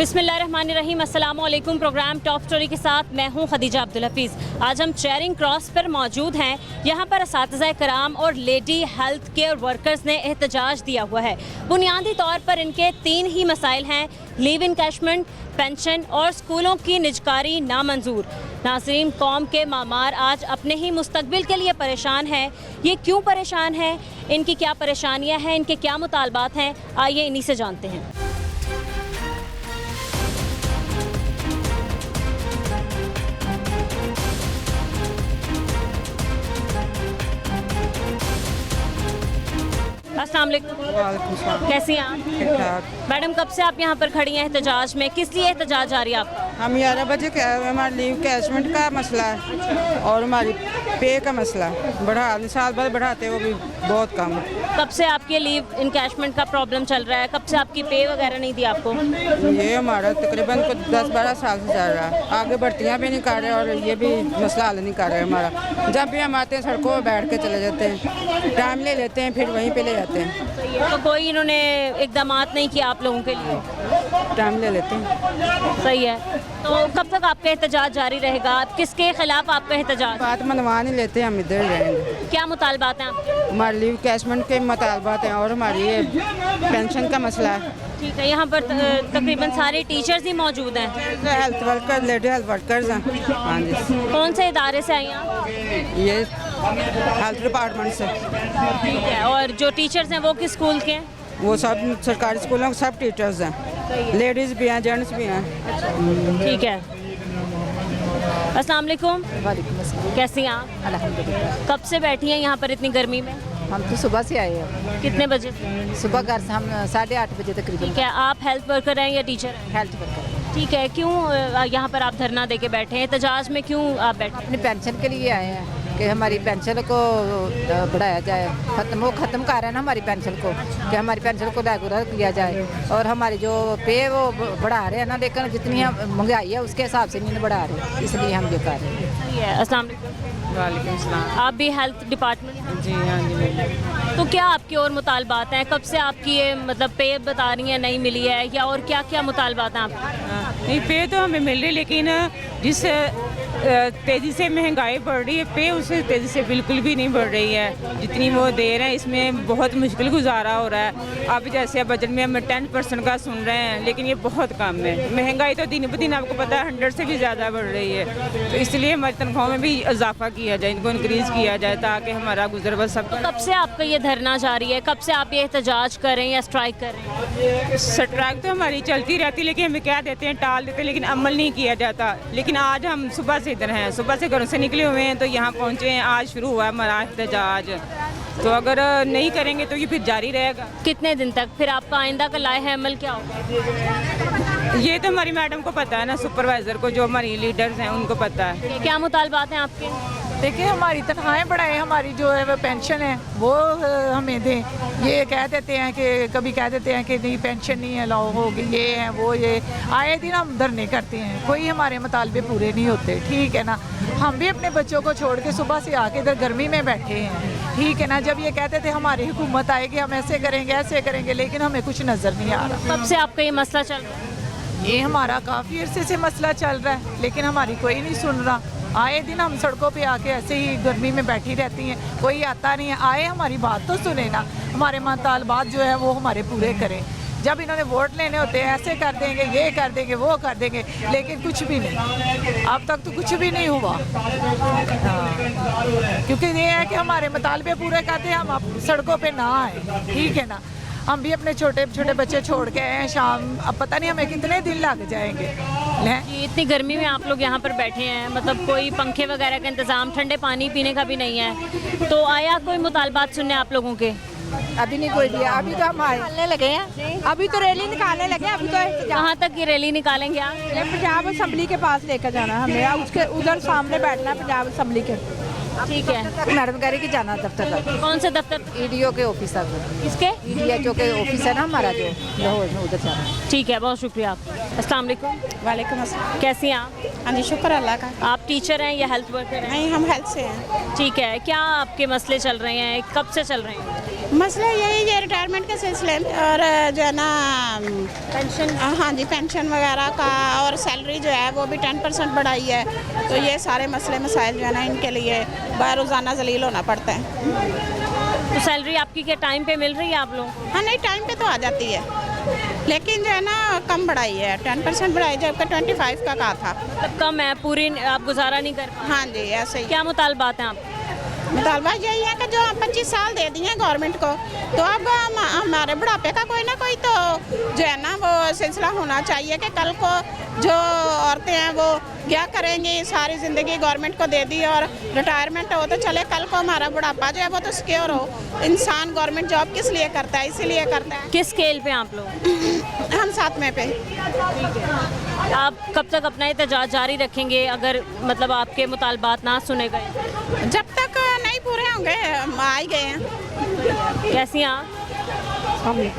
बिस्मिल्लाहिर्रहमानिर्रहीम, अस्सलाम वालेकुम। प्रोग्राम टॉप स्टोरी के साथ मैं हूं खदीजा अब्दुल हफीज़। आज हम चेयरिंग क्रॉस पर मौजूद हैं। यहां पर असातिज़ा कराम और लेडी हेल्थ केयर वर्कर्स ने एहतजाज दिया हुआ है। बुनियादी तौर पर इनके 3 ही मसाइल हैं: लीव इनकैशमेंट, पेंशन और स्कूलों की निजकारी नामंजूर। नाज़रीन, कौम के मामार आज अपने ही मुस्तकबिल के लिए परेशान हैं। ये क्यों परेशान हैं, इनकी क्या परेशानियाँ हैं, इनके क्या मुतालबात हैं, आइए इन्हीं से जानते हैं। अस्सलाम वालेकुम। कैसी हैं आप? ठीक ठाक। मैडम, कब से आप यहाँ पर खड़ी हैं एहतजाज में? किस लिए एहतजाज जारी है आपका? हम 11 बजे हमारे लीव कैशमेंट का मसला है और हमारी पे का मसला है। बढ़ा साल भर बढ़ाते वो भी बहुत कम। कब से आपके लीव इनकैशमेंट का प्रॉब्लम चल रहा है? कब से आपकी पे वगैरह नहीं दी आपको? ये हमारा तकरीबन 10-12 साल से चल रहा है। आगे बढ़तियाँ भी नहीं कर रहे और ये भी मसला हल नहीं कर रहे हमारा। जब भी हम आते हैं सड़कों पर बैठ के चले जाते हैं, टाइम ले लेते हैं, फिर वहीं पे ले जाते हैं। तो कोई इन्होंने इकदामात नहीं किया आप लोगों के लिए? टाइम ले लेते हैं। सही है। तो कब तक आपका एहतजाज जारी रहेगा? किसके खिलाफ आपका एहतजाज? बात मनवा नहीं लेते, हम इधर रहेंगे। क्या मुतालबात हैं आपके? हमारे लीव कैशमेंट के मुतालबात हैं और हमारी ये पेंशन का मसला है। ठीक है। यहाँ पर तकरीबन सारे टीचर्स ही मौजूद हैं। Health worker, lady health workers हैं। हाँ जी। कौन से इदारे से आई हैं आप? ये हेल्थ डिपार्टमेंट से। ठीक है। और जो टीचर्स हैं वो किस स्कूल के हैं? वो सब सरकारी स्कूलों के सब टीचर्स हैं। लेडीज़ भी हैं, जेंट्स भी हैं। ठीक है। अस्सलाम वालेकुम। वालेकुम अस्सलाम। कैसी हैं आप? अल्हम्दुलिल्लाह। कब से बैठी हैं यहाँ पर इतनी गर्मी में? हम तो सुबह से आए हैं। कितने बजे से? सुबह घर से हम 8:30 बजे तकरीबन। ठीक है। आप हेल्थ वर्कर हैं या टीचर हैं? Health worker. ठीक है। क्यों यहाँ पर आप धरना देके बैठे हैं? एहतजाज में क्यों आप बैठे हैं? अपनी पेंशन के लिए आए हैं कि हमारी पेंशन को बढ़ाया जाए। ख़त्म कर रहे हैं ना हमारी पेंशन को, कि हमारी पेंशन को रेगुलर किया जाए। और हमारी जो पे वो बढ़ा रहे हैं ना, लेकिन जितनी महंगाई है उसके हिसाब से नहीं बढ़ा रहे, इसलिए हम ये कर रहे हैं। सही है। अस्सलाम वालेकुम। वालेकुम सलाम। आप भी हेल्थ डिपार्टमेंट? जी हाँ जी। तो क्या आपकी और मुतालबात हैं? कब से आपकी ये मतलब पे बता रही हैं नहीं मिली है, या और क्या क्या मुतालबात हैं आपकी? नहीं, पे तो हमें मिल रही, लेकिन जिस तेज़ी से महंगाई बढ़ रही है, पे उससे तेज़ी से बिल्कुल भी नहीं बढ़ रही है जितनी वो दे रहे हैं। इसमें बहुत मुश्किल गुजारा हो रहा है। अब जैसे बजट में हम 10% का सुन रहे हैं, लेकिन ये बहुत कम है। महंगाई तो दिन ब दिन आपको पता है 100 से भी ज़्यादा बढ़ रही है। तो इसलिए हमारी तनख्वाह में भी इजाफा किया जाए, इनको इंक्रीज़ किया जाए, ताकि हमारा गुजर बस सब। कब से आपका ये धरना जारी है? कब से आप ये एहतजाज कर रहे हैं या स्ट्राइक कर रहे हैं? स्ट्राइक तो हमारी चलती रहती है, लेकिन हमें क्या देते हैं, टाल देते हैं, लेकिन अमल नहीं किया जाता। लेकिन आज हम सुबह से इधर हैं, सुबह से घरों से निकले हुए हैं तो यहाँ पहुँचे हैं। आज शुरू हुआ है हमारा एहतजाज, तो अगर नहीं करेंगे तो ये फिर जारी रहेगा। कितने दिन तक? फिर आपका आइंदा का लाए है अमल क्या होगा? ये तो हमारी मैडम को पता है ना, सुपरवाइज़र को, जो हमारी लीडर्स हैं उनको पता है। क्या मुतालबात हैं आपके? देखिए, हमारी तनख्वाहें बढ़ाएं, हमारी जो है वो पेंशन है वो हमें दें। ये कह देते हैं कि कभी कह देते हैं कि नहीं पेंशन नहीं है, लाओ होगी, ये है वो, ये आए दिन हम धरने करते हैं, कोई हमारे मुतालबे पूरे नहीं होते। ठीक है ना, हम भी अपने बच्चों को छोड़ के सुबह से आके इधर गर्मी में बैठे हैं। ठीक है ना, जब ये कहते थे हमारी हुकूमत आएगी हम ऐसे करेंगे, लेकिन हमें कुछ नज़र नहीं आ रहा। कब से आपका ये मसला चल रहा है? ये हमारा काफ़ी अरसे से मसला चल रहा है, लेकिन हमारी कोई नहीं सुन रहा। आए दिन हम सड़कों पे आके ऐसे ही गर्मी में बैठी रहती हैं, कोई आता नहीं है। आए हमारी बात तो सुने ना, हमारे मुतालबात जो है वो हमारे पूरे करें। जब इन्होंने वोट लेने होते हैं ऐसे कर देंगे, ये कर देंगे, वो कर देंगे, लेकिन कुछ भी नहीं। अब तक तो कुछ भी नहीं हुआ। क्योंकि ये है कि हमारे मुतालबे पूरे करते हैं, हम सड़कों पे ना आए। ठीक है ना, हम भी अपने छोटे छोटे बच्चे छोड़ के आए हैं शाम, अब पता नहीं हमें कितने दिन लग जाएंगे। इतनी गर्मी में आप लोग यहाँ पर बैठे हैं, मतलब कोई पंखे वगैरह का इंतज़ाम, ठंडे पानी पीने का भी नहीं है, तो आया कोई मुतालबात सुनने आप लोगों के? अभी नहीं कोई दिया, अभी तो हम निकालने लगे हैं, अभी तो रैली निकालने लगे हैं। अभी तो कहाँ तक की रैली निकालेंगे आप? पंजाब असेंबली के पास लेकर जाना है हमें, उसके उधर सामने बैठना है पंजाब असेंबली के। ठीक है। मैडम कह रही कि जाना दफ्तर तक। कौन से दफ्तर? EDO के ऑफिस तक। किसके? EDO के ऑफिस है ना हमारा जो लाहौर में, उधर जाना। ठीक है, बहुत शुक्रिया आपका। अस्सलाम वालेकुम। वालेकुम अस्सलाम। कैसी हैं आप? हाँ जी, शुक्र अल्लाह का। आप टीचर हैं या हेल्थ वर्कर हैं? नहीं, हम हेल्थ से हैं। ठीक है। क्या आपके मसले चल रहे हैं? कब से चल रहे हैं? मसला यही है रिटायरमेंट के सिलसिले में और जो है ना पेंशन हाँ जी पेंशन वगैरह का और सैलरी जो है वो भी 10% बढ़ाई है। तो ये सारे मसले मसाइल जो है ना इनके लिए रोज़ाना जलील होना पड़ता है। तो सैलरी आपकी क्या टाइम पे मिल रही है आप लोग? हाँ नहीं टाइम पे तो आ जाती है लेकिन जो है ना कम बढ़ाई है 10% बढ़ाई जबकि 25 का कहा था। मतलब कम है, पूरी आप गुजारा नहीं कर पा? हाँ जी ऐसे ही। क्या मुतालबात हैं आप? मुतालबा यही है कि जो 25 साल दे दिए गवर्नमेंट को तो अब हमारे बुढ़ापे का कोई ना कोई तो जो है ना वो सिलसिला होना चाहिए कि कल को जो औरतें हैं वो क्या करेंगी। सारी ज़िंदगी गवर्नमेंट को दे दी और रिटायरमेंट हो तो चले, कल को हमारा बुढ़ापा जो है वो तो सिक्योर हो। इंसान गवर्नमेंट जॉब किस लिए करता है? इसीलिए करता है। किस स्केल पे आप लोग? हम 7वें पे। आप कब तक अपना एहतजाज जारी रखेंगे अगर मतलब आपके मुतालबात ना सुने गए? जब तक नहीं पूरे होंगे हम आ ही गए हैं। कैसी हैं आप?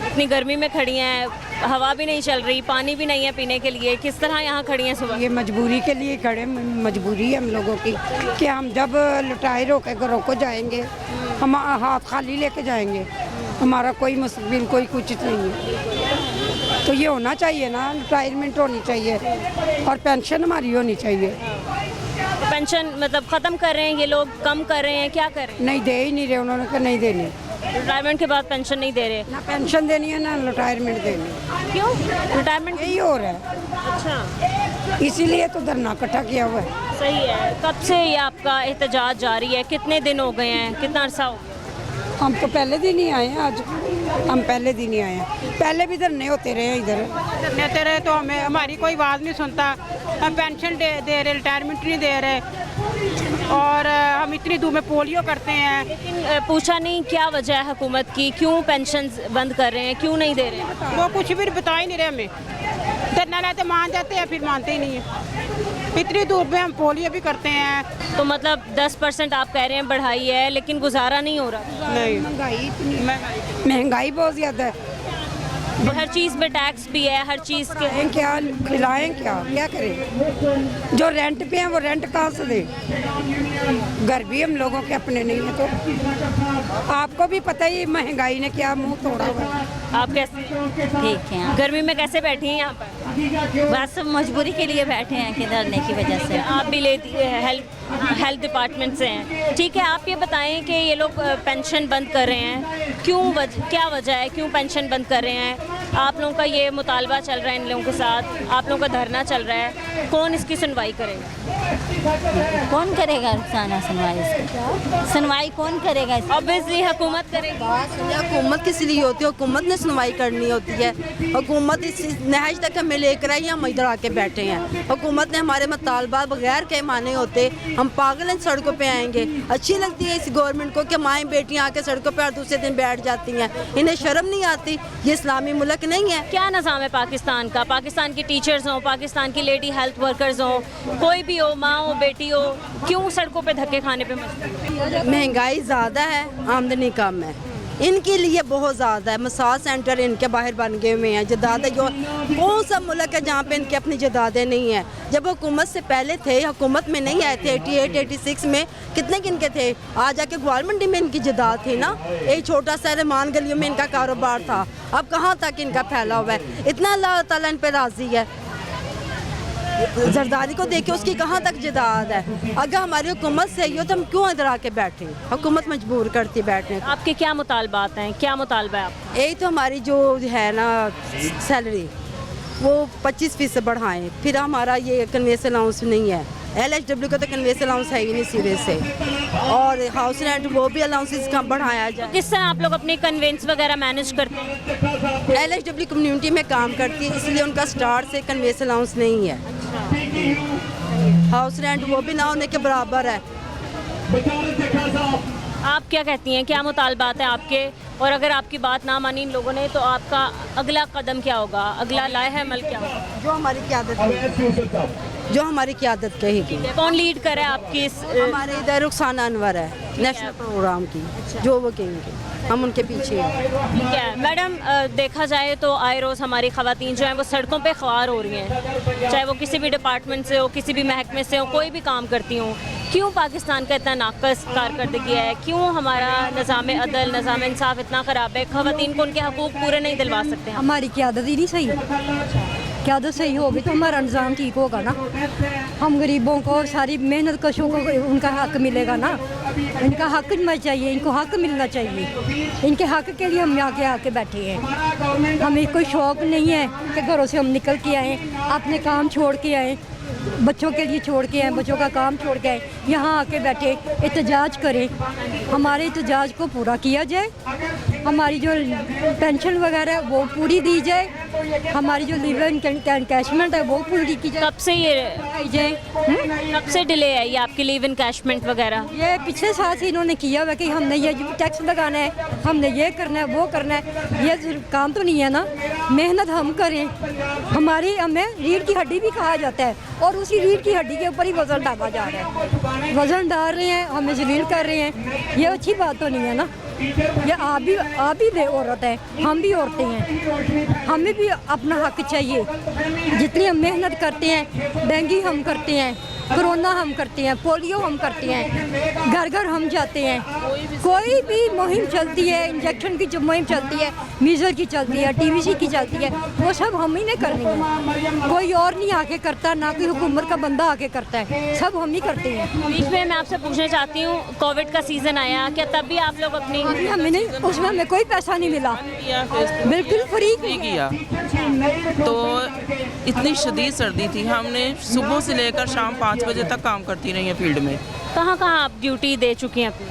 इतनी गर्मी में खड़ी हैं, हवा भी नहीं चल रही, पानी भी नहीं है पीने के लिए, किस तरह यहाँ खड़ी हैं सुबह? ये मजबूरी के लिए खड़े, मजबूरी है हम लोगों की कि हम जब रिटायर होकर घरों को जाएंगे हम हाथ खाली लेके जाएंगे, हमारा कोई मुस्तकबिल कोई कुछ नहीं है। तो ये होना चाहिए ना, रिटायरमेंट होनी चाहिए और पेंशन हमारी होनी चाहिए। पेंशन मतलब ख़त्म कर रहे हैं ये लोग, कम कर रहे हैं, क्या कर रहे हैं? नहीं दे ही नहीं रहे, उन्होंने कहा नहीं देनी, रिटायरमेंट के बाद पेंशन नहीं दे रहे। ना पेंशन देनी है ना रिटायरमेंट देनी है। क्यों? रिटायरमेंट यही हो रहा है, अच्छा इसीलिए तो धरना इकट्ठा किया हुआ है। सही है। कब से ये आपका एहतजाज जारी है? कितने दिन हो गए हैं? कितना अरसा हो गया? हम तो पहले दिन ही आए हैं, आज हम पहले दिन ही आए हैं, पहले भी धरने होते रहे हैं इधर। धरने होते रहे तो हमें हमारी कोई आवाज़ नहीं सुनता। हम पेंशन दे रहे, रिटायरमेंट नहीं दे रहे और हम इतनी दूर में पोलियो करते हैं। लेकिन पूछा नहीं क्या वजह है हुकूमत की, क्यों पेंशन बंद कर रहे हैं, क्यों नहीं दे रहे हैं? वो कुछ भी बता ही नहीं रहे हमें। धरना लाते मान जाते हैं फिर मानते ही नहीं है। इतनी दूर में हम पोलियो भी करते हैं। तो मतलब 10% आप कह रहे हैं बढ़ाई है लेकिन गुजारा नहीं हो रहा। नहीं, महंगाई बहुत ज़्यादा है, हर चीज़ में टैक्स भी है, हर चीज़ के खाएं क्या खिलाएं क्या करें? जो रेंट पे हैं वो रेंट कहाँ से दें? घर भी हम लोगों के अपने नहीं है। तो आपको भी पता ही महंगाई ने क्या मुंह तोड़ा हुआ है। आप कैसे? ठीक है, गर्मी में कैसे बैठी हैं यहाँ पर? बस मजबूरी के लिए बैठे हैं कि डरने की वजह से। आप भी लेती हेल्थ डिपार्टमेंट से हैं, ठीक है। आप ये बताएं कि ये लोग पेंशन बंद कर रहे हैं, क्यों क्या वजह है, क्यों पेंशन बंद कर रहे हैं? आप लोगों का ये मुतालबा चल रहा है इन लोगों के साथ, आप लोगों का धरना चल रहा है, कौन इसकी सुनवाई करेगा? कौन करेगा सुनवाई इसकी? सुनवाई कौन करेगा इसकी? ऑब्वियसली हुकूमत करेगी। हुकूमत किस लिए होती है? हुकूमत ने सुनवाई करनी होती है। हुकूमत इस नहज तक हमें लेकर आई, हम इधर आके बैठे हैं। हुकूमत ने हमारे मुतालबा बगैर के माने होते हम पागल हैं, सड़कों पे आएंगे। अच्छी लगती है इस गवर्नमेंट को कि माएँ बेटियाँ आके सड़कों पे हर दूसरे दिन बैठ जाती हैं, इन्हें शर्म नहीं आती? ये इस्लामी मुल्क नहीं है। क्या निज़ाम है पाकिस्तान का? पाकिस्तान की टीचर्स हों, पाकिस्तान की लेडी हेल्थ वर्कर्स हों, कोई भी हो, माँ हो, बेटी हो, क्यों सड़कों पे धक्के खाने पे मजबूर? महंगाई ज़्यादा है, आमदनी कम है, इनके लिए बहुत ज़्यादा है। मसाज सेंटर इनके बाहर बन गए हुए हैं। जदादें जो कौन सा मुल्क है जहाँ पे इनके अपनी जदादें नहीं हैं? जब हुकूमत से पहले थे, हुकूमत में नहीं आए थे 88-86 में, कितने किनके थे? आज जाके ग्वाल मंडी में इनकी जदाद थी ना, एक छोटा सा रहमान गलियों में इनका कारोबार था। अब कहाँ तक इनका फैला हुआ है? इतना अल्लाह ताला इन पर राज़ी है। जरदारी को देखे उसकी कहाँ तक जदाद है? अगर हमारी हुकूमत सही हो तो हम क्यों इधर आके बैठे? हुकूमत मजबूर करती है बैठने को। आपके क्या मुतालबात हैं, क्या मुतालबा है आपका? यही तो हमारी जो है ना सैलरी वो 25% बढ़ाएं। फिर हमारा ये कन्वेंस अलाउंस नहीं है, LHW का तो कन्वेंस अलाउंस है ही नहीं सिरे से, और हाउस रेंट वो भी अलाउंसेस का बढ़ाया जाए। किस तरह आप लोग अपने कन्वेंस वगैरह मैनेज करते हैं? LHW कम्युनिटी में काम करती है, इसलिए उनका स्टार्ट से कन्वेंस अलाउंस नहीं है। हाउस रेंट वो भी ना होने के बराबर है। आप क्या कहती हैं, क्या मुतालबात हैं आपके? और अगर आपकी बात ना मानी इन लोगों ने तो आपका अगला कदम क्या होगा, अगला लाए अमल क्या होगा? जो हमारी क़यादत कहेगी। कौन लीड करे आपकी इस हमारे इधर रुखसाना अनवर है, नेशनल प्रोग्राम की, जो वो कहेंगे हम उनके पीछे हैं। ठीक है मैडम, देखा जाए तो आए रोज़ हमारी ख़वातीन जो हैं वो सड़कों पे ख्वार हो रही हैं, चाहे वो किसी भी डिपार्टमेंट से हो, किसी भी महकमे से हो, कोई भी काम करती हूँ। क्यों पाकिस्तान का इतना नाकस कारकर्दगी है, क्यों हमारा निज़ाम अदल निज़ाम इंसाफ इतना ख़राब है, ख़वातीन को उनके हकूक़ पूरे नहीं दिलवा सकते हम। हमारी क़यादत ही नहीं सही, क़यादत सही होगी तो हमारा निज़ाम ठीक होगा ना, हम गरीबों को और सारी मेहनत कशों को उनका हक मिलेगा ना, इनका हक मिलना चाहिए, इनको हक मिलना चाहिए, इनके हक के लिए हम यहाँ के आके बैठे हैं। हमें कोई शौक़ नहीं है कि घरों से हम निकल के आएँ, अपने काम छोड़ के आएँ, बच्चों के लिए छोड़ के आए, बच्चों का काम छोड़ के आए, यहाँ आके बैठे एहतजाज करें, हमारे एहतजाज को पूरा किया जाए, हमारी जो पेंशन वगैरह वो पूरी दी जाए, हमारी जो लिव इनकैशमेंट है वो पूरी की जाए। कब से ये कब से डिले है ये आपकी लीव इनकैशमेंट वगैरह? ये पिछले साल से इन्होंने किया हुआ कि हमने ये टैक्स लगाना है, हमने ये करना है, वो करना है, ये काम तो नहीं है ना, मेहनत हम करें, हमारी हमें रीढ़ की हड्डी भी कहा जाता है और उसी रीढ़ की हड्डी के ऊपर ही वज़न डाला जा रहा है, वज़न डाल रहे हैं, हमें जलील कर रहे हैं, ये अच्छी बात तो नहीं है ना। ये आप भी औरत है, हम भी औरतें हैं, हमें भी अपना हक चाहिए। जितनी हम मेहनत करते हैं, डेंगू हम करते हैं, कोरोना हम करते हैं, पोलियो हम करते हैं, घर घर हम जाते हैं, कोई भी मुहिम चलती है, इंजेक्शन की जो मुहिम चलती है, मीज़ल की चलती है, टीबीसी की चलती है, वो सब हम ही ने करनी है, कोई और नहीं आके करता, ना कोई हुकूमत का बंदा आके करता है, सब हम ही करते हैं। बीच में मैं आपसे पूछना चाहती हूँ, कोविड का सीज़न आया, क्या तब भी आप लोग अपनी अभी हमें नहीं, उसमें हमें कोई पैसा नहीं मिला, बिल्कुल फ्री किया। तो इतनी शदीद सर्दी थी, हमने सुबह से लेकर शाम 5 बजे तक काम करती रही है फील्ड में। कहाँ कहाँ आप ड्यूटी दे चुकी हैं अपनी?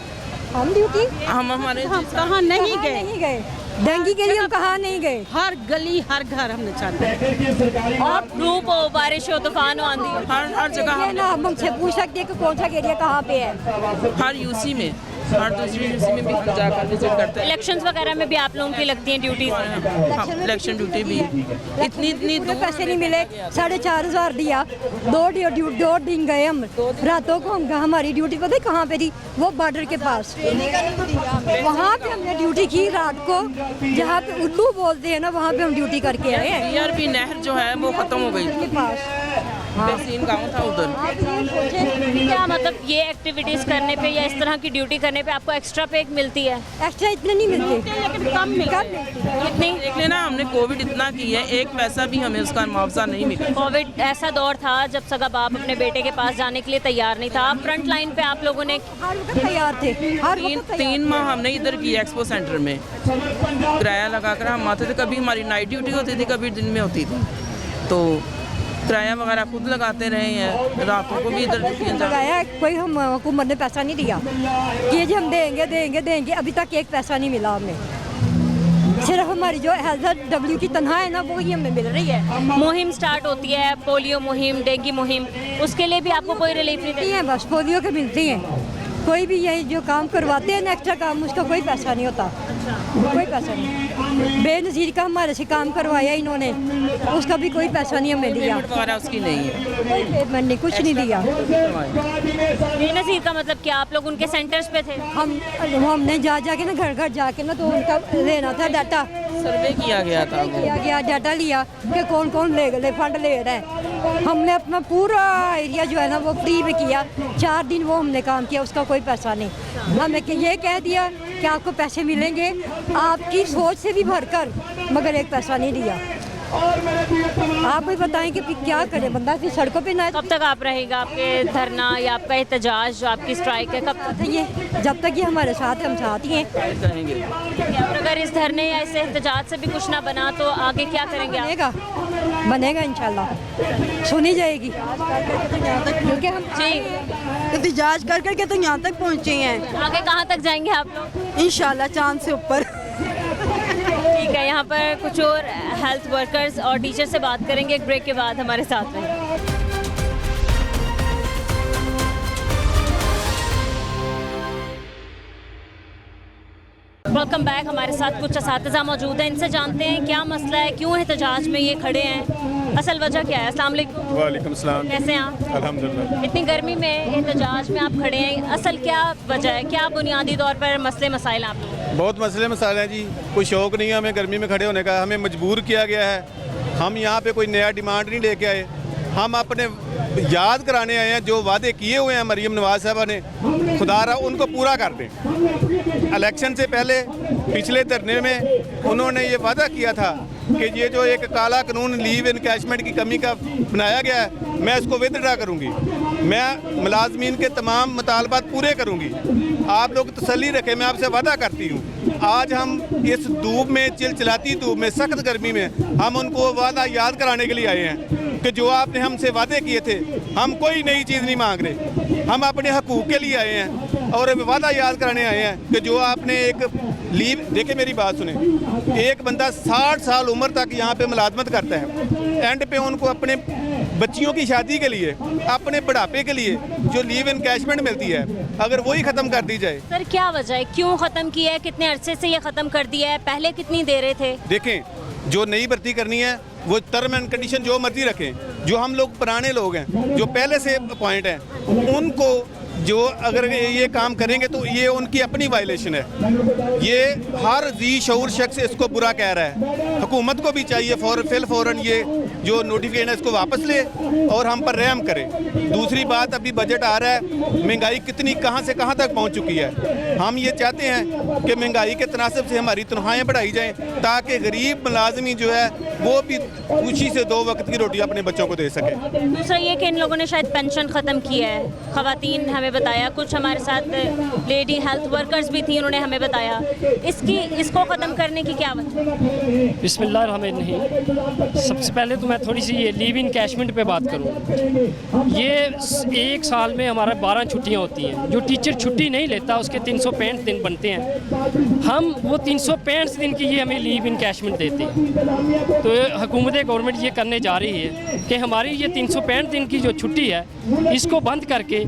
हम ड्यूटी हम हमारे कहाँ नहीं गए, डेंगू के लिए हम कहाँ नहीं गए, हर गली हर घर हमने चाहा। और धूप हो, बारिश हो, तूफान हो, आंधी हो, हर जगह ये ना हम हमसे पूछ सकते हैं कि कौन सा एरिया कहाँ पे है। हर यूसी में, हर दूसरी यूसी में भी हम जाकर विजिट करते हैं। इलेक्शंस वगैरह में भी आप लोगों की लगती हैं ड्यूटीज? हाँ, इलेक्शन ड्यूटी भी इतनी पूरे पैसे नहीं मिले, 4,500 दिया, 2 दिन गए हम, रातों को हम हमारी ड्यूटी पता है कहाँ पे थी, वो बॉर्डर के पास, वहाँ पे हमने ड्यूटी की रात को, जहाँ पे उर्दू बोलते हैं ना, वहाँ पे हम ड्यूटी करके आए हैं। DRP नहर जो है वो खत्म हो गई के पास बेसिन गाँव था उधर। क्या मतलब ये एक्टिविटीज करने पे या इस तरह की ड्यूटी करने पे आपको एक्स्ट्रा पे मिलती है? एक्स्ट्रा इतने नहीं मिलते, लेकिन कम मिलती है। कितनी? देख लेना, हमने कोविड इतना की है, एक पैसा भी हमें उसका मुआवजा नहीं मिला। कोविड ऐसा दौर था जब सगा बाप अपने बेटे के पास जाने के लिए तैयार नहीं था, आप फ्रंट लाइन पे आप लोगों ने हर वक्त तैयार थे, हर वक्त तैयार 3 माह हमने इधर की एक्सपो सेंटर में किराया लगाकर हम आते थे, कभी हमारी नाइट ड्यूटी होती थी, कभी दिन में होती थी, तो किराया वगैरह खुद लगाते रहे हैं, रातों को भी इधर ड्यूटियाँ लगाया, कोई हम हुकूमत ने पैसा नहीं दिया कि जी हम देंगे, अभी तक एक पैसा नहीं मिला हमें, सिर्फ हमारी जो HLW की तनख्वाह है ना वो ही हमें मिल रही है। मुहिम स्टार्ट होती है, पोलियो मुहिम, डेंगू मुहिम, उसके लिए भी आपको कोई रिलीफ नहीं नहीं देती? है, बस पोलियो के मिलती हैं, कोई भी यही जो काम करवाते हैं ना एक्स्ट्रा काम, उसका कोई पैसा नहीं होता, कोई पैसा नहीं। बेनज़ीर का हमारे से काम करवाया इन्होंने, उसका भी कोई पैसा नहीं हमें दिया, पेमेंट वगैरह उसकी नहीं है, कोई पेमेंट नहीं, कुछ नहीं दिया। बेनज़ीर का मतलब क्या आप लोग उनके सेंटर्स पे थे? हमने जा के ना घर घर जाके ना तो उनका लेना था डाटा, सर्वे किया गया था वो। किया गया, डाटा लिया कि कौन कौन फंड ले रहा है, हमने अपना पूरा एरिया जो है ना वो फ्री में किया, 4 दिन वो हमने काम किया, उसका कोई पैसा नहीं, हमें ये कह दिया कि आपको पैसे मिलेंगे आपकी सोच से भी भरकर, मगर एक पैसा नहीं दिया। आप भी बताएं कि फिर क्या करे बंदा, फिर सड़कों पे ना। कब तक आप रहेगा आपके धरना या आपका एहतजाज जो आपकी स्ट्राइक है, कब तक? ये जब तक ये हमारे साथ है हम साथ ही हैं। कहेंगे और अगर इस धरने या इस एहतजाज से भी कुछ ना बना तो आगे क्या करेंगे आप? बनेगा इंशाल्लाह, सुनी जाएगी, क्योंकि हम जी एहतजाज कर करके तो यहाँ तक पहुँचे हैं, आगे कहाँ तक जाएंगे आप लोग? इंशाल्लाह चांद से ऊपर। ठीक है, यहाँ पर कुछ और हेल्थ वर्कर्स और टीचर से बात करेंगे एक ब्रेक के बाद, हमारे साथ में। Welcome back. हमारे साथ कुछ असातिज़ा मौजूद हैं, इनसे जानते हैं क्या मसला है, क्यों एहतजाज में ये खड़े हैं, असल वजह क्या है। अस्सलाम वालेकुम। वालेकुम सलाम। कैसे हैं आप? अल्हम्दुलिल्लाह। इतनी गर्मी में एहतजाज में आप खड़े हैं, असल क्या वजह है, क्या बुनियादी तौर पर मसले मसाइल आप लोग? बहुत मसले मसाले हैं जी, कोई शौक़ नहीं है हमें गर्मी में खड़े होने का, हमें मजबूर किया गया है, हम यहाँ पे कोई नया डिमांड नहीं लेके आए, हम अपने याद कराने आए हैं, जो वादे किए हुए हैं मरीम नवाज साहबा ने, खुदारा उनको पूरा कर दें। इलेक्शन से पहले पिछले धरने में उन्होंने ये वादा किया था कि ये जो एक काला कानून लीव इनकैशमेंट की कमी का बनाया गया है, मैं इसको विदड्रा करूँगी, मैं मुलाजमीन के तमाम मुतालबात पूरे करूँगी। आप लोग तसल्ली रखें, मैं आपसे वादा करती हूँ। आज हम इस धूप में, चिलचिलाती धूप में, सख्त गर्मी में, हम उनको वादा याद कराने के लिए आए हैं कि जो आपने हमसे वादे किए थे, हम कोई नई चीज़ नहीं मांग रहे, हम अपने हकूक़ के लिए आए हैं और वादा याद कराने आए हैं कि जो आपने एक लीव, देखिए मेरी बात सुने, एक बंदा 60 साल उम्र तक यहाँ पे मुलाजमत करता है, एंड पे उनको अपने बच्चियों की शादी के लिए, अपने बुढ़ापे के लिए जो लीव इनकैशमेंट मिलती है, अगर वही ख़त्म कर दी जाए। सर क्या वजह है, क्यों ख़त्म किया है, कितने अरसे से ये ख़त्म कर दिया है, पहले कितनी दे रहे थे? देखें, जो नई भर्ती करनी है वो टर्म एंड कंडीशन जो मर्जी रखें। जो हम लोग पुराने लोग हैं, जो पहले से अपॉइंट हैं, उनको जो अगर ये काम करेंगे तो ये उनकी अपनी वायलेशन है। ये हर जी शऊर शख्स इसको बुरा कह रहा है। हुकूमत को भी चाहिए फ़ौरन ये जो नोटिफिकेशन है इसको वापस ले और हम पर रहम करे। दूसरी बात, अभी बजट आ रहा है, महंगाई कितनी कहाँ से कहाँ तक पहुँच चुकी है। हम ये चाहते हैं कि महंगाई के तनासब से हमारी तनख्वाहें बढ़ाई जाएँ ताकि गरीब मुलाजमी जो है वो भी खुशी से 2 वक्त की रोटी अपने बच्चों को दे सके। दूसरा ये कि इन लोगों ने शायद पेंशन ख़त्म किया है, ख़वातीन हमें बताया, कुछ हमारे साथ लेडी हेल्थ वर्कर्स भी थी, उन्होंने हमें बताया। इसको ख़त्म करने की क्या वजह? बिस्मिल्लाहिर्रहमानिर्रहीम। सबसे पहले तो मैं थोड़ी सी ये लीव इन कैशमेंट पे बात करूँ। ये एक साल में हमारा 12 छुट्टियाँ होती हैं। जो टीचर छुट्टी नहीं लेता उसके 365 दिन बनते हैं। हम वो 365 दिन की ये हमें लीव इन कैशमेंट देते हैं। तो हुकूमत गवर्नमेंट ये करने जा रही है कि हमारी ये 365 दिन की जो छुट्टी है इसको बंद करके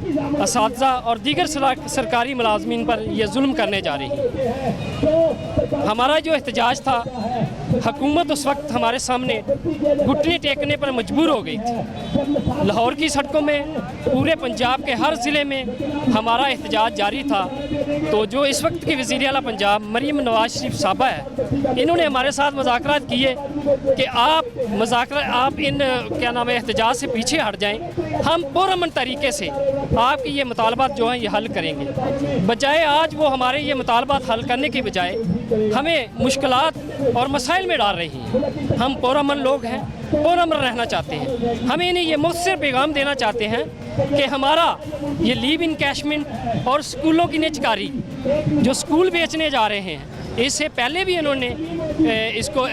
असातिज़ा और दीगर सरकारी मुलाजमीन पर यह जुल्म करने जा रही है। हमारा जो एहतजाज था, हुकूमत उस वक्त हमारे सामने घुटने टेकने पर मजबूर हो गई थी। लाहौर की सड़कों में, पूरे पंजाब के हर ज़िले में हमारा एहतजाज जारी था। तो जो इस वक्त की वज़ीर आला पंजाब मरीम नवाज शरीफ साहबा है, इन्होंने हमारे साथ मुज़ाकरात किए कि आप इन क्या नाम है एहतजाज से पीछे हट जाएं, हम पुरअमन तरीके से आपके ये मुतालबात जो हैं ये हल करेंगे। बजाय आज वो हमारे ये मुतालबात हल करने के बजाय हमें मुश्किलात और मसाइल में डाल रही हैं। हम पुरअमन लोग हैं, पुरअमन रहना चाहते हैं। हमें इन्हें ये मुख्तसर पैगाम देना चाहते हैं कि हमारा ये लीव इनकैशमेंट और स्कूलों की निजकारी, जो स्कूल बेचने जा रहे हैं, इससे पहले भी इन्होंने इसको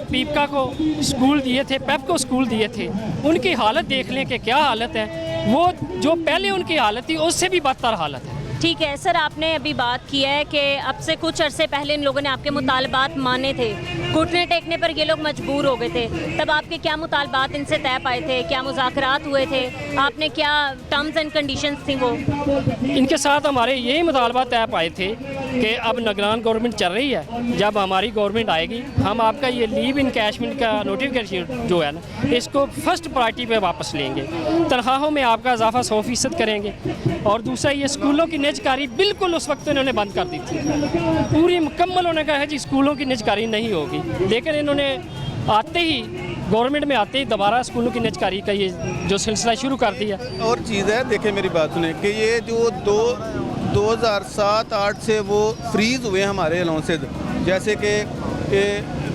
पीपका को स्कूल दिए थे, पेप को स्कूल दिए थे। उनकी हालत देख लें कि क्या हालत है। वो जो पहले उनकी हालत थी उससे भी बदतर हालत है। ठीक है सर, आपने अभी बात की है कि अब से कुछ अरसे पहले इन लोगों ने आपके मुतालबात माने थे, घुटने टेकने पर ये लोग मजबूर हो गए थे। तब आपके क्या मुतालबात इनसे तय पाए थे, क्या मुज़ाकरात हुए थे, आपने क्या टर्म्स एंड कंडीशंस थी वो? इनके साथ हमारे यही मुतालबात तय पाए थे कि अब निगरान गवर्नमेंट चल रही है, जब हमारी गवर्नमेंट आएगी हम आपका ये लीव इनकैशमेंट का नोटिफिकेशन जो है ना, इसको फर्स्ट प्रायोरिटी पे वापस लेंगे। तनख्वाहों में आपका इजाफा 100% करेंगे। और दूसरा, ये स्कूलों की निजकारी बिल्कुल उस वक्त इन्होंने बंद कर दी थी, पूरी मुकम्मल उन्होंने कहा है जी स्कूलों की निजकारी नहीं होगी। लेकिन इन्होंने आते ही गवर्नमेंट में आते ही दोबारा स्कूलों की निजकारी का ये जो सिलसिला शुरू कर दिया। और चीज़ है, देखिए मेरी बात सुने कि ये जो 2007-8 से वो फ्रीज़ हुए हमारे अलाउंसेज, जैसे कि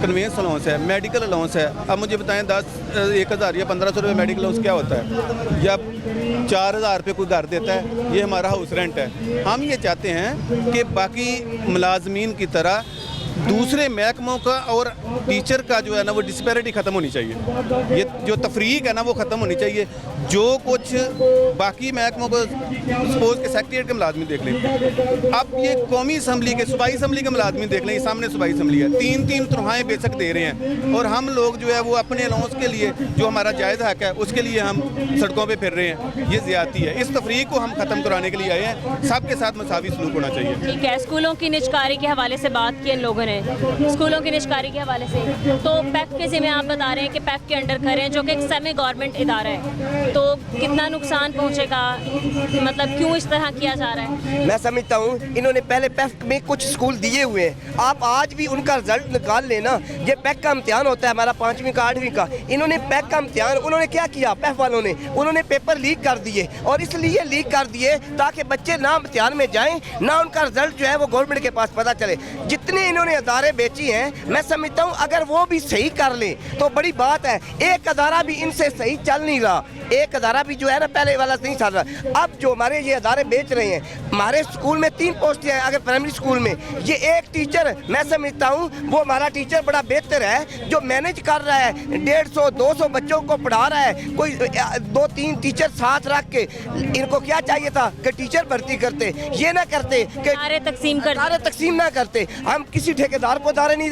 कन्वेंस अलाउंस है, मेडिकल अलाउंस है। अब मुझे बताएं 1,000 या 1,500 रुपये मेडिकल अलाउंस क्या होता है, या 4,000 रुपये कोई घर देता है, ये हमारा हाउस रेंट है। हम ये चाहते हैं कि बाकी मुलाजमीन की तरह दूसरे महकमों का और टीचर का जो है ना वो डिस्पैरिटी ख़त्म होनी चाहिए। ये जो तफरीक है ना वो ख़त्म होनी चाहिए। जो कुछ बाकी महकमों को सपोज के सेक्रेटरीट के मुलाजमी देख लें, अब ये कौमी असम्बली के सूबाई असम्बली के मुलाजमी देख लें, ये सामने सूबाई असम्बली है, 3-3 तनख्वाहें बेशक दे रहे हैं और हम लोग जो है वो अपने अलाउंस के लिए जो हमारा जायज़ हक है उसके लिए हम सड़कों पर फिर रहे हैं। ये ज़्यादती है। इस तफरीक को हम ख़त्म कराने के लिए आए हैं। सबके साथ मसावी सलूक होना चाहिए। ठीक है, स्कूलों की निजकारी के हवाले से बात की इन लोगों ने, स्कूलों की निजकारी के हवाले से। तो पैक के ज़िम्मे आप बता रहे हैं कि पैक के अंडर करें, जो कि एक सेमी गवर्नमेंट इदारा है, तो कितना नुकसान पहुंचेगा, मतलब क्यों इस तरह किया जा रहा है? मैं समझता हूँ इन्होंने पहले पैक में कुछ स्कूल दिए हुए हैं, आप आज भी उनका रिजल्ट निकाल लेना। ये पैक का इम्तिहान होता है हमारा 5वीं का 8वीं का, इन्होंने पैक का इम्तिहान उन्होंने क्या किया, पैक वालों ने उन्होंने पेपर लीक कर दिए, और इसलिए लीक कर दिए ताकि बच्चे ना इम्तिहान में जाएं, ना उनका रिजल्ट जो है वो गवर्नमेंट के पास पता चले। जितने इन्होंने अदारे बेची हैं, मैं समझता हूँ अगर वो भी सही कर ले तो बड़ी बात है। एक अदारा भी इनसे सही चल नहीं रहा, एक अदारा भी जो है ना पहले वाला नहीं चल रहा। अब जो हमारे ये अदारे बेच रहे हैं, हमारे स्कूल में 3 पोस्टें हैं, अगर प्राइमरी स्कूल में ये एक टीचर, मैं समझता हूँ वो हमारा टीचर बड़ा बेहतर है जो मैनेज कर रहा है, 150-200 बच्चों को पढ़ा रहा है, कोई 2-3 टीचर साथ रख के। इनको क्या चाहिए था कि टीचर भर्ती करते, ये ना करते कि अदारे तकसीम ना करते। हम किसी ठेकेदार को अदारे नहीं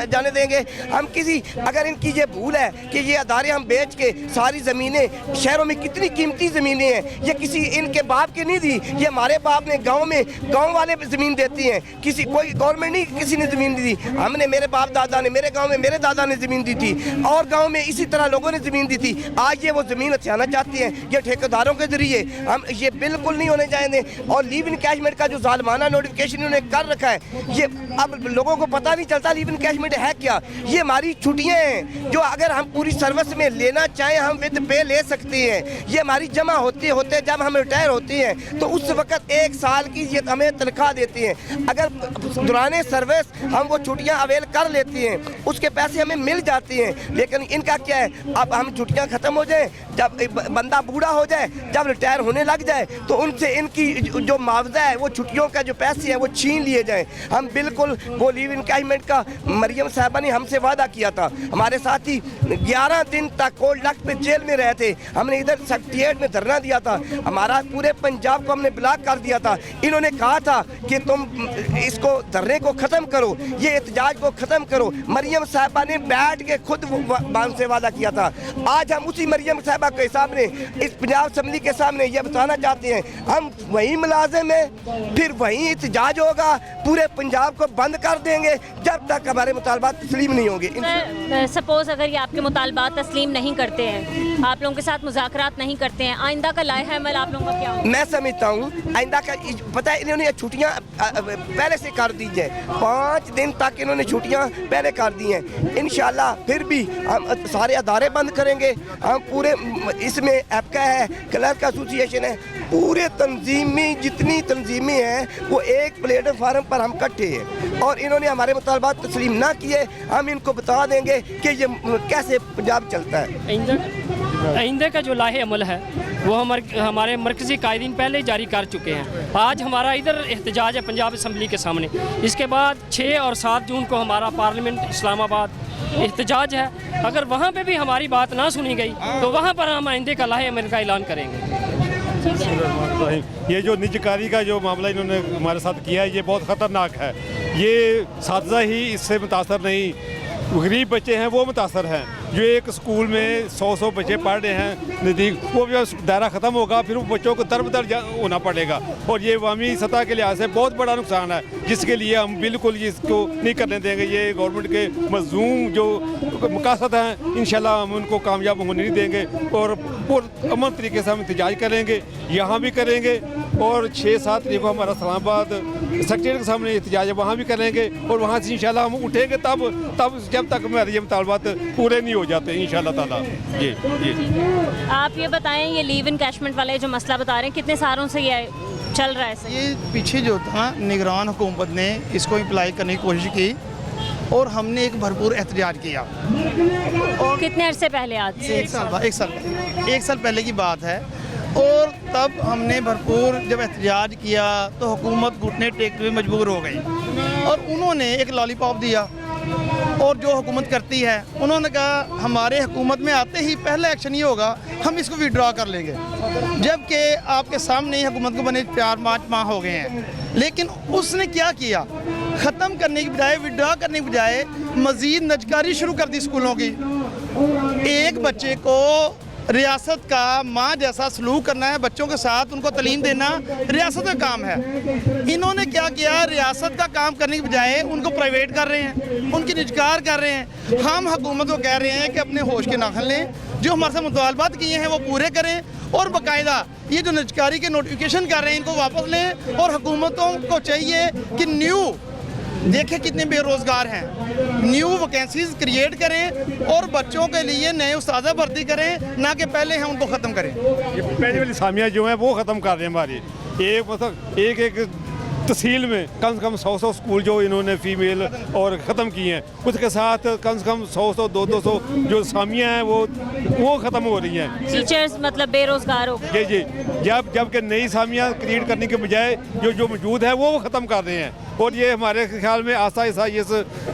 जाने देंगे। हम किसी, अगर इनकी ये भूल है कि ये अदारे हम बेच के सारी ज़मीनें, शहरों में कितनी कीमती ज़मीनें हैं, ये किसी इनके बाप के नहीं दी, ये हमारे बाप ने गांव में, गांव वाले ज़मीन देती हैं, किसी कोई गवर्नमेंट नहीं किसी ने ज़मीन दी। हमने, मेरे बाप दादा ने, मेरे गांव में मेरे दादा ने ज़मीन दी थी, और गांव में इसी तरह लोगों ने ज़मीन दी थी। आज ये वो ज़मीन हथियाना चाहती हैं ये ठेकेदारों के ज़रिए। हम ये बिल्कुल नहीं होने जाएंगे। और लीव इनकैशमेंट का जो जालिमाना नोटिफिकेशन इन्होंने कर रखा है, ये अब लोगों को पता नहीं चलता लीव इनकैशमेंट है क्या। ये हमारी छुट्टियाँ हैं जो अगर हम पूरी सर्विस में लेना चाहें हम विद पे ले सकते हैं। ये हमारी जमा होते होते जब हम रिटायर होते हैं तो उस वक्त 1 साल की ये हमें तनख्वाह देती हैं। अगर दौरान सर्विस हम वो छुट्टियां अवेल कर लेते हैं उसके पैसे हमें मिल जाती हैं। लेकिन इनका क्या है, अब हम छुट्टियां ख़त्म हो जाए, जब बंदा बूढ़ा हो जाए, जब रिटायर होने लग जाए तो उनसे इनकी जो मुआवजा है, वो छुट्टियों का जो पैसे हैं वो छीन लिए जाए। हम बिल्कुल वो लीव इनकैशमेंट का मरियम साहबा ने हमसे वादा किया था। हमारे साथी 11 दिन तक कोल्ड लक पे जेल में रहे थे। हमने इधर सेक्रेटेरिएट में धरना दिया था, हमारा पूरे पंजाब को हमने ब्लॉक कर दिया था। इन्होंने कहा था कि तुम इसको धरने को ख़त्म करो, ये एहतजाज को ख़त्म करो। मरियम साहबा ने बैठ के खुद से वादा किया था। आज हम उसी मरियम साहबा के सामने, इस पंजाब असम्बली के सामने ये बताना चाहते हैं, हम वही मुलाजिम हैं, फिर वही एहतजाज होगा, पूरे पंजाब को बंद कर देंगे जब तक हमारे मुतालबात तस्लीम नहीं होंगे। सपोज अगर ये आपके मुतालबात तस्लीम नहीं करते हैं, आप लोगों के साथ मुज़ाकरात नहीं करते हैं, आइंदा का लाइहा अमल आप लोगों का क्या होगा? मैं समझता हूँ आइंदा का, पता है इन्होंने छुट्टियाँ पहले से कर दी है, 5 दिन तक इन्होंने छुट्टियाँ पहले कर दी हैं। इंशाल्लाह फिर भी हम सारे अदारे बंद करेंगे। हम पूरे इसमें एपका है, क्लर्क एसोसिएशन है, पूरे तंजीमी जितनी तंजीमें हैं वो एक प्लेटफार्म पर हम इकट्ठे हैं। और इन्होंने हमारे मुतालबात तस्लीम ना किए, हम इनको बता देंगे कि ये कैसे पंजाब चलता है। आइंदे का जो लाहे अमल है वो हमारे मरकज़ी कायदीन पहले जारी कर चुके हैं। आज हमारा इधर एहतजाज है पंजाब असम्बली के सामने, इसके बाद 6 और 7 जून को हमारा पार्लियामेंट इस्लामाबाद एहतजाज है। अगर वहाँ पे भी हमारी बात ना सुनी गई तो वहाँ पर हम आइंदे का लाहे अमल का ऐलान करेंगे। ये जो निजकारी का जो मामला इन्होंने हमारे साथ किया है ये बहुत ख़तरनाक है। ये साथी ही इससे मुतासर नहीं, गरीब बच्चे हैं वो मुतासर हैं। जो एक स्कूल में 100 बच्चे पढ़ रहे हैं नज़दीक, वो जब दायरा ख़त्म होगा फिर वो बच्चों को दर होना पड़ेगा। और ये अवामी सतह के लिहाज से बहुत बड़ा नुकसान है, जिसके लिए हम बिल्कुल इसको नहीं करने देंगे। ये गवर्नमेंट के मज़लूम जो मकासद हैं इंशाल्लाह हम उनको कामयाब होने नहीं देंगे और अमन तरीके से हम एहतजाज करेंगे, यहाँ भी करेंगे। और 6-7 तारीख को हमारा इस्लामाबाद सेक्रेटेरिएट के सामने एहतजाज है, वहाँ भी करेंगे। और वहाँ से इंशाल्लाह हम उठेंगे तब जब तक हमारे ये मुतालबात पूरे नहीं हो जाते इंशाल्लाह ताला। जी। आप ये बताएं, ये लीव इनकैशमेंट वाले जो मसला बता रहे हैं, कितने सालों से ये चल रहा है? ये पीछे जो था निगरान हुकूमत ने इसको अप्लाई करने की कोशिश की और हमने एक भरपूर एहतजाज किया। और कितने अरसे पहले? आज से 1 साल पहले की बात है। और तब हमने भरपूर जब एहतजाज किया तो हुकूमत घुटने टेकते हुए मजबूर हो गई और उन्होंने एक लॉलीपॉप दिया। और जो हुकूमत करती है उन्होंने कहा हमारे हुकूमत में आते ही पहला एक्शन ये होगा हम इसको विड्रॉ कर लेंगे। जबकि आपके सामने ही हुकूमत को बने 4-5 माह हो गए हैं, लेकिन उसने क्या किया, ख़त्म करने की बजाय, विड्रॉ करने की बजाय मज़ीद नजकारी शुरू कर दी स्कूलों की। एक बच्चे को रियासत का माँ जैसा सलूक करना है, बच्चों के साथ उनको तालीम देना रियासत का काम है। इन्होंने क्या किया, रियासत का काम करने की बजाय उनको प्राइवेट कर रहे हैं, उनकी निजकार कर रहे हैं। हम हुकूमत को कह रहे हैं कि अपने होश के नाखन लें, जो हमारे साथ मुतालबात किए हैं वो पूरे करें और बाकायदा ये जो निजकारी के नोटिफिकेशन कर रहे हैं इनको वापस लें। और हुकूमतों को चाहिए कि न्यू, देखें कितने बेरोज़गार हैं, न्यू वैकेंसीज क्रिएट करें और बच्चों के लिए नए उस्ताद भर्ती करें, ना कि पहले हैं उनको ख़त्म करें। ये पहले वाली सामियाँ जो हैं वो ख़त्म कर रहे हैं हमारी। एक मतलब एक तहसील में कम से कम 100 स्कूल जो इन्होंने फीमेल और ख़त्म किए हैं, उसके साथ कम से कम 100 200 जो सामियाँ हैं वो ख़त्म हो रही हैं। टीचर्स मतलब बेरोजगार हो गए। जी, जबकि नई सामियाँ क्रिएट करने के बजाय जो मौजूद है वो ख़त्म कर रहे हैं। और ये हमारे ख्याल में आहिस्ता आहिस्ता ये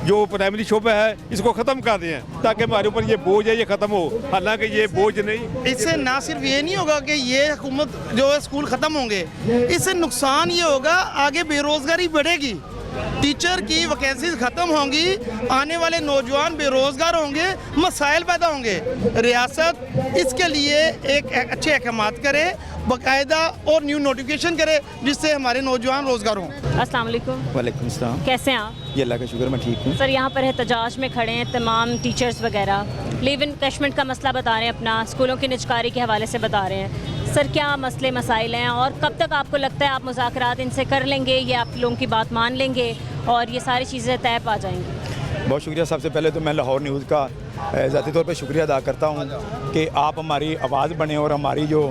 जो प्राइमरी शोबा है इसको ख़त्म कर दें ताकि हमारे ऊपर ये बोझ है ये ख़त्म हो, हालांकि ये बोझ नहीं। इससे ना सिर्फ ये नहीं होगा कि ये हुकूमत जो है स्कूल ख़त्म होंगे, इससे नुकसान ये होगा आगे बेरोज़गारी बढ़ेगी, टीचर की वैकेंसीज ख़त्म होंगी, आने वाले नौजवान बेरोज़गार होंगे, मसाइल पैदा होंगे। रियासत इसके लिए एक अच्छे अहकामात करे, बाकायदा और न्यू नोटिफिकेशन करे जिससे हमारे नौजवान रोज़गार हों। अस्सलाम वालेकुम। वालेकुम सलाम। कैसे हैं आप? ये अल्लाह का शुक्र, मैं ठीक हूँ। सर यहाँ पर एहतजाज में खड़े हैं तमाम टीचर्स वगैरह, लीव इनकैशमेंट का मसला बता रहे हैं, अपना स्कूलों की निजकारी के हवाले से बता रहे हैं। सर क्या मसले मसाइल हैं और कब तक आपको लगता है आप मुज़ाकरात इनसे कर लेंगे या आप लोगों की बात मान लेंगे और ये सारी चीज़ें तय पा जाएंगी? बहुत शुक्रिया। सबसे पहले तो मैं लाहौर न्यूज़ का ज़ाती तौर पे शुक्रिया अदा करता हूँ कि आप हमारी आवाज़ बने और हमारी जो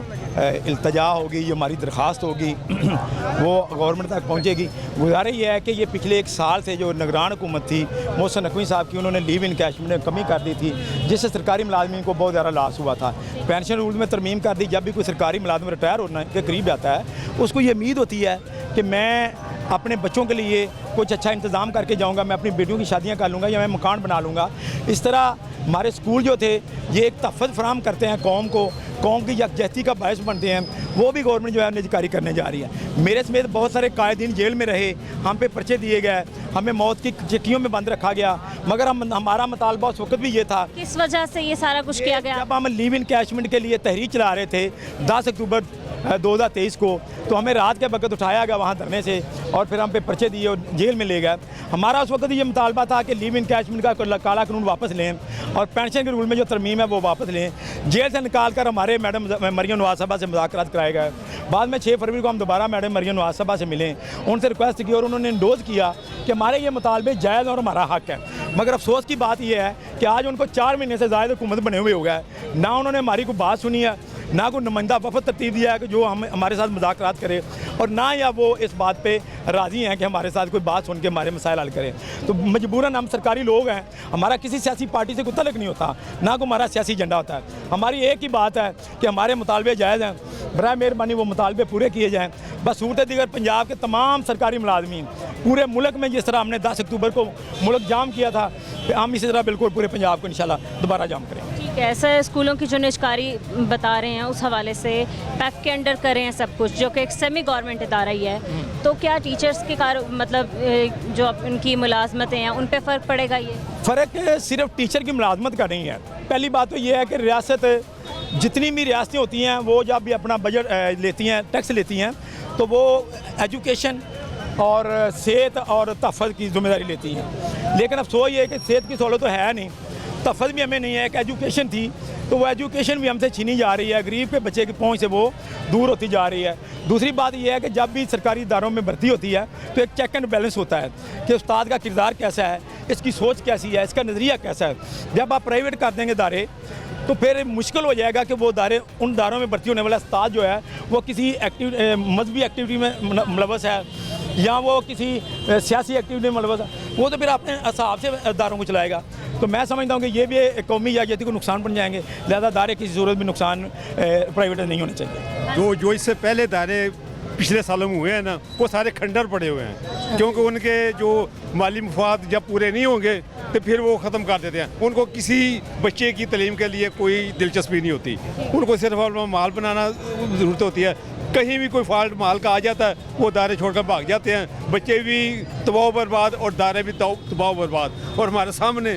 इल्तजा होगी, जो हमारी दरख्वास्त होगी वो गवर्नमेंट तक पहुँचेगी। गुजारिश ये है कि ये पिछले 1 साल से जो निगरान हुकूमत थी मोहसिन नकवी साहब की, उन्होंने लीव इनकैशमेंट में कमी कर दी थी जिससे सरकारी मुलाजमीन को बहुत ज़्यादा लॉस हुआ था। पेंशन रूल में तरमीम कर दी, जब भी कोई सरकारी मुलाजम रिटायर होने के करीब जाता है उसको ये उम्मीद होती है कि मैं अपने बच्चों के लिए कुछ अच्छा इंतज़ाम करके जाऊंगा, मैं अपनी बेटियों की शादियां कर लूँगा या मैं मकान बना लूँगा। इस तरह हमारे स्कूल जो थे ये एक तहफ़्फ़ुज़ फराहम करते हैं कौम को, कौम की यकजहती का बायस बनते हैं, वो भी गवर्नमेंट जो है निजकारी करने जा रही है। मेरे समेत बहुत सारे कायदीन जेल में रहे, हम पे पर्चे दिए गए, हमें मौत की चिट्ठियों में बंद रखा गया, मगर हमारा मुतालबा उस वक्त भी ये था। किस वजह से ये सारा कुछ किया गया? जब हम लीव इनकैशमेंट के लिए तहरीक चला रहे थे 10 अक्टूबर 2023 को, तो हमें रात के वक्त उठाया गया वहाँ धरने से और फिर हम पे पर्चे दिए और जेल में ले गए। हमारा उस वक्त ये मुतालबा था कि लीव इनकैशमेंट का काला कानून वापस लें और पेंशन के रूल में जो तरमीम है वो वापस लें। जेल से निकाल कर हमारे मैडम मरियम नवाज साहबा से मुज़ाकरात कराए गए। बाद में 6 फरवरी को हम दोबारा मैडम मरियम नवाज साहबा से मिले, उनसे रिक्वेस्ट की और उन्होंने इंडोज़ किया कि हमारे ये मुतालबे जायज़ और हमारा हक़ है। मगर अफसोस की बात यह है कि आज उनको 4 महीने से ज़्यादा हुकूमत बने हुए हो गया है, ना उन्होंने हमारी कोई बात सुनी है, ना कोई नुमाइंदा वफद तरतीब दिया है कि जो हमारे साथ मुज़ाकरात करे, और ना या वो इस बात पे राज़ी हैं कि हमारे साथ कोई बात सुन के हमारे मसाइल हल करें। तो मजबूरन हम सरकारी लोग हैं, हमारा किसी सियासी पार्टी से कोई तल्लुक़ नहीं होता, ना कोई हमारा सियासी एजेंडा होता है। हमारी एक ही बात है कि हमारे मुतालबे जायज़ हैं, बराए मेहरबानी वो मुतालबे पूरे किए जाएँ। बस सूरत दीगर पंजाब के तमाम सरकारी मुलाजमीन पूरे मुल्क में जिस तरह हमने 10 अक्टूबर को मुल्क जाम किया था, हम इसी तरह बिल्कुल पूरे पंजाब को इंशाल्लाह दोबारा जाम करेंगे। ठीक है सर, स्कूलों की जो निजकारी बता रहे हैं उस हवाले से पैफ के अंडर कर रहे हैं सब कुछ, जो कि एक सेमी गवर्नमेंट इदारा ही है, तो क्या टीचर्स के मतलब जो उनकी मुलाजमतें हैं उन पर फ़र्क पड़ेगा? ये फ़र्क सिर्फ टीचर की मुलाजमत का नहीं है। पहली बात तो ये है कि रियासत जितनी भी रियासतें होती हैं वो जब भी अपना बजट लेती हैं, टैक्स लेती हैं, तो वो एजुकेशन और सेहत और तहफ़्फ़ुज़ की जिम्मेदारी लेती हैं। लेकिन अफसोस ये है कि सेहत की सहूलत तो है नहीं, तहफ़्फ़ुज़ भी हमें नहीं है। एक एजुकेशन थी तो वो एजुकेशन भी हमसे छीनी जा रही है, गरीब के बच्चे की पहुंच से वो दूर होती जा रही है। दूसरी बात यह है कि जब भी सरकारी इदारों में भर्ती होती है तो एक चेक एंड बैलेंस होता है कि उस्ताद का किरदार कैसा है, इसकी सोच कैसी है, इसका नज़रिया कैसा है। जब आप प्राइवेट कर देंगे इदारे तो फिर मुश्किल हो जाएगा कि वो इदारे उन इदारों में भर्ती होने वाला उस्ताद जो है वो किसी मजहबी एक्टिविटी में मुलव्वस है या वो किसी सियासी एक्टिविटी में मुलव्वस है, वो तो फिर अपने हिसाब से इदारों को चलाएगा। तो मैं समझता हूँ कि ये भी कौमी यकजहती को नुकसान बन जाएंगे, लिहाजा दायरे किसी सूरत में नुकसान प्राइवेट नहीं होने चाहिए। जो इससे पहले दायरे पिछले सालों में हुए हैं ना, वो सारे खंडर पड़े हुए हैं, क्योंकि उनके जो माली मुफाद जब पूरे नहीं होंगे तो फिर वो ख़त्म कर देते हैं। उनको किसी बच्चे की तालीम के लिए कोई दिलचस्पी नहीं होती, उनको सिर्फ माल बनाना ज़रूरत होती है। कहीं भी कोई फॉल्ट माल का आ जाता है वो दायरे छोड़कर भाग जाते हैं, बच्चे भी तबाह बर्बाद और दायरे भी तबाह बर्बाद। और हमारे सामने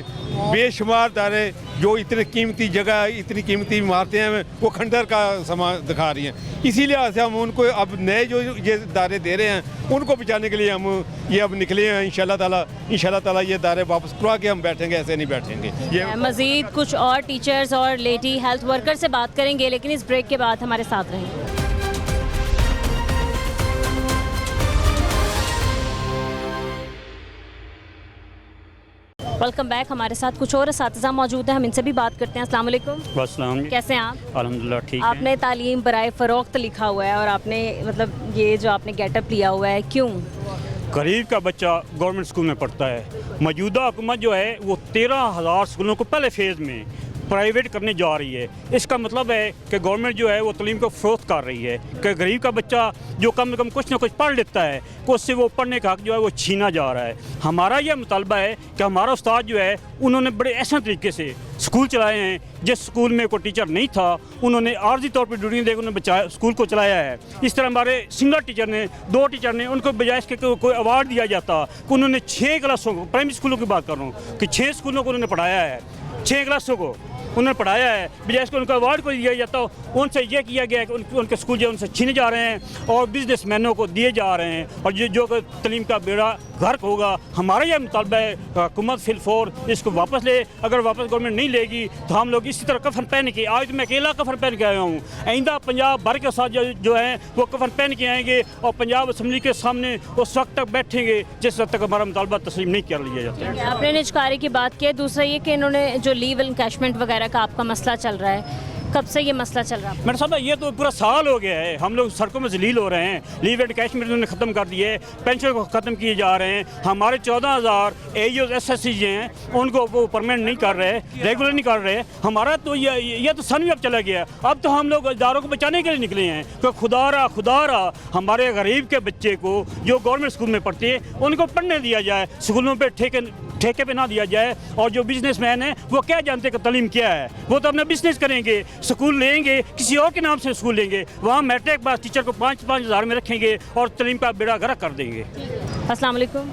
बेशुमार दायरे जो इतनी कीमती जगह, इतनी कीमती इमारतें हैं, वो खंडर का समा दिखा रही हैं। इसी लिहाज से हम उनको अब नए जो ये दायरे दे रहे हैं उनको बचाने के लिए हम ये अब निकले हैं। इंशाल्लाह ताला ये दायरे वापस करवा के हम बैठेंगे, ऐसे नहीं बैठेंगे। ये मज़ीद कुछ और टीचर्स और लेडी हेल्थ वर्कर से बात करेंगे, लेकिन इस ब्रेक के बाद हमारे साथ रहेंगे। Welcome back. हमारे साथ कुछ और असातिज़ा मौजूद हैं, हम इनसे भी बात करते हैं। अस्सलाम वालेकुम। अस्सलाम। कैसे हैं आप? अल्हम्दुलिल्लाह ठीक है। आपने तालीम बराए फ़रोख्त लिखा हुआ है और आपने मतलब ये जो आपने गेटअप लिया हुआ है, क्यों? गरीब का बच्चा गवर्नमेंट स्कूल में पढ़ता है। मौजूदा हुकूमत जो है वो 13,000 स्कूलों को पहले फेज़ में प्राइवेट करने जा रही है। इसका मतलब है कि गवर्नमेंट जो है वो तालीम को फ़रोख्त कर रही है कि गरीब का बच्चा जो कम से कम कुछ ना कुछ पढ़ लेता है को उससे वो पढ़ने का हक जो है वो छीना जा रहा है। हमारा यह मुतालबा है कि हमारा उस्ताद जो है उन्होंने बड़े ऐसे तरीके से स्कूल चलाए हैं, जिस स्कूल में कोई टीचर नहीं था उन्होंने आर्जी तौर पर ड्यूटी देकर उन्होंने बचाया, स्कूल को चलाया है। इस तरह हमारे सिंगल टीचर ने, 2 टीचर ने, उनको बजाय इसके कोई अवार्ड दिया जाता कि उन्होंने 6 क्लासों को, प्राइमरी स्कूलों की बात कर रहा हूँ कि 6 स्कूलों को उन्होंने पढ़ाया है, 6 क्लासों को उन्होंने पढ़ाया है, बजाय इसको उनको अवार्ड को दिया जाता हो। उनसे ये किया गया है कि उनके स्कूल जो उनसे छीने जा रहे हैं और बिजनेसमैनों को दिए जा रहे हैं, और जो तालीम का बेड़ा गर्क होगा। हमारा यह मुतालबा है हुकूमत फिलफोर इसको वापस ले। अगर वापस गवर्नमेंट नहीं लेगी तो हम लोग इसी तरह कफन पहन के, आज तो मैं अकेला कफन पहन के आया हूँ, आइंदा पंजाब भर के साथ जो हैं वो कफन पहन के आएंगे और पंजाब असम्बली के सामने उस वक्त तक बैठेंगे जिस वक्त तक हमारा मुतालबा तस्लीम नहीं कर लिया जाता। आपने निजकारी की बात की है। दूसरा ये कि इन्होंने जो लीव एनकैशमेंट वगैरह का आपका मसला चल रहा है, कब से ये मसला चल रहा है? मेरे साहब ये तो पूरा साल हो गया है, हम लोग सड़कों में जलील हो रहे हैं। लीव एंड कैशमेंट उन्होंने ख़त्म कर दिए, पेंशन को ख़त्म किए जा रहे हैं। हमारे 14,000 AEOs SSC हैं उनको वो परमानेंट नहीं कर रहे, रेगुलर नहीं कर रहे। हमारा तो ये तो सन भी अब चला गया। अब तो हम लोग इदारों को बचाने के लिए निकले हैं कि खुदा रहा हमारे गरीब के बच्चे को जो गवर्नमेंट स्कूल में पढ़ते हैं उनको पढ़ने दिया जाए, स्कूलों पर ठेके पे ना दिया जाए। और जो बिजनेसमैन है वो क्या जानते कि तालीम क्या है, वो तो अपना बिजनेस करेंगे, स्कूल लेंगे, किसी और के नाम से स्कूल लेंगे, वहाँ मैट्रिक पास टीचर को 5-5 हज़ार में रखेंगे और तालीम का बेड़ा गर्क कर देंगे। अस्सलाम वालेकुम।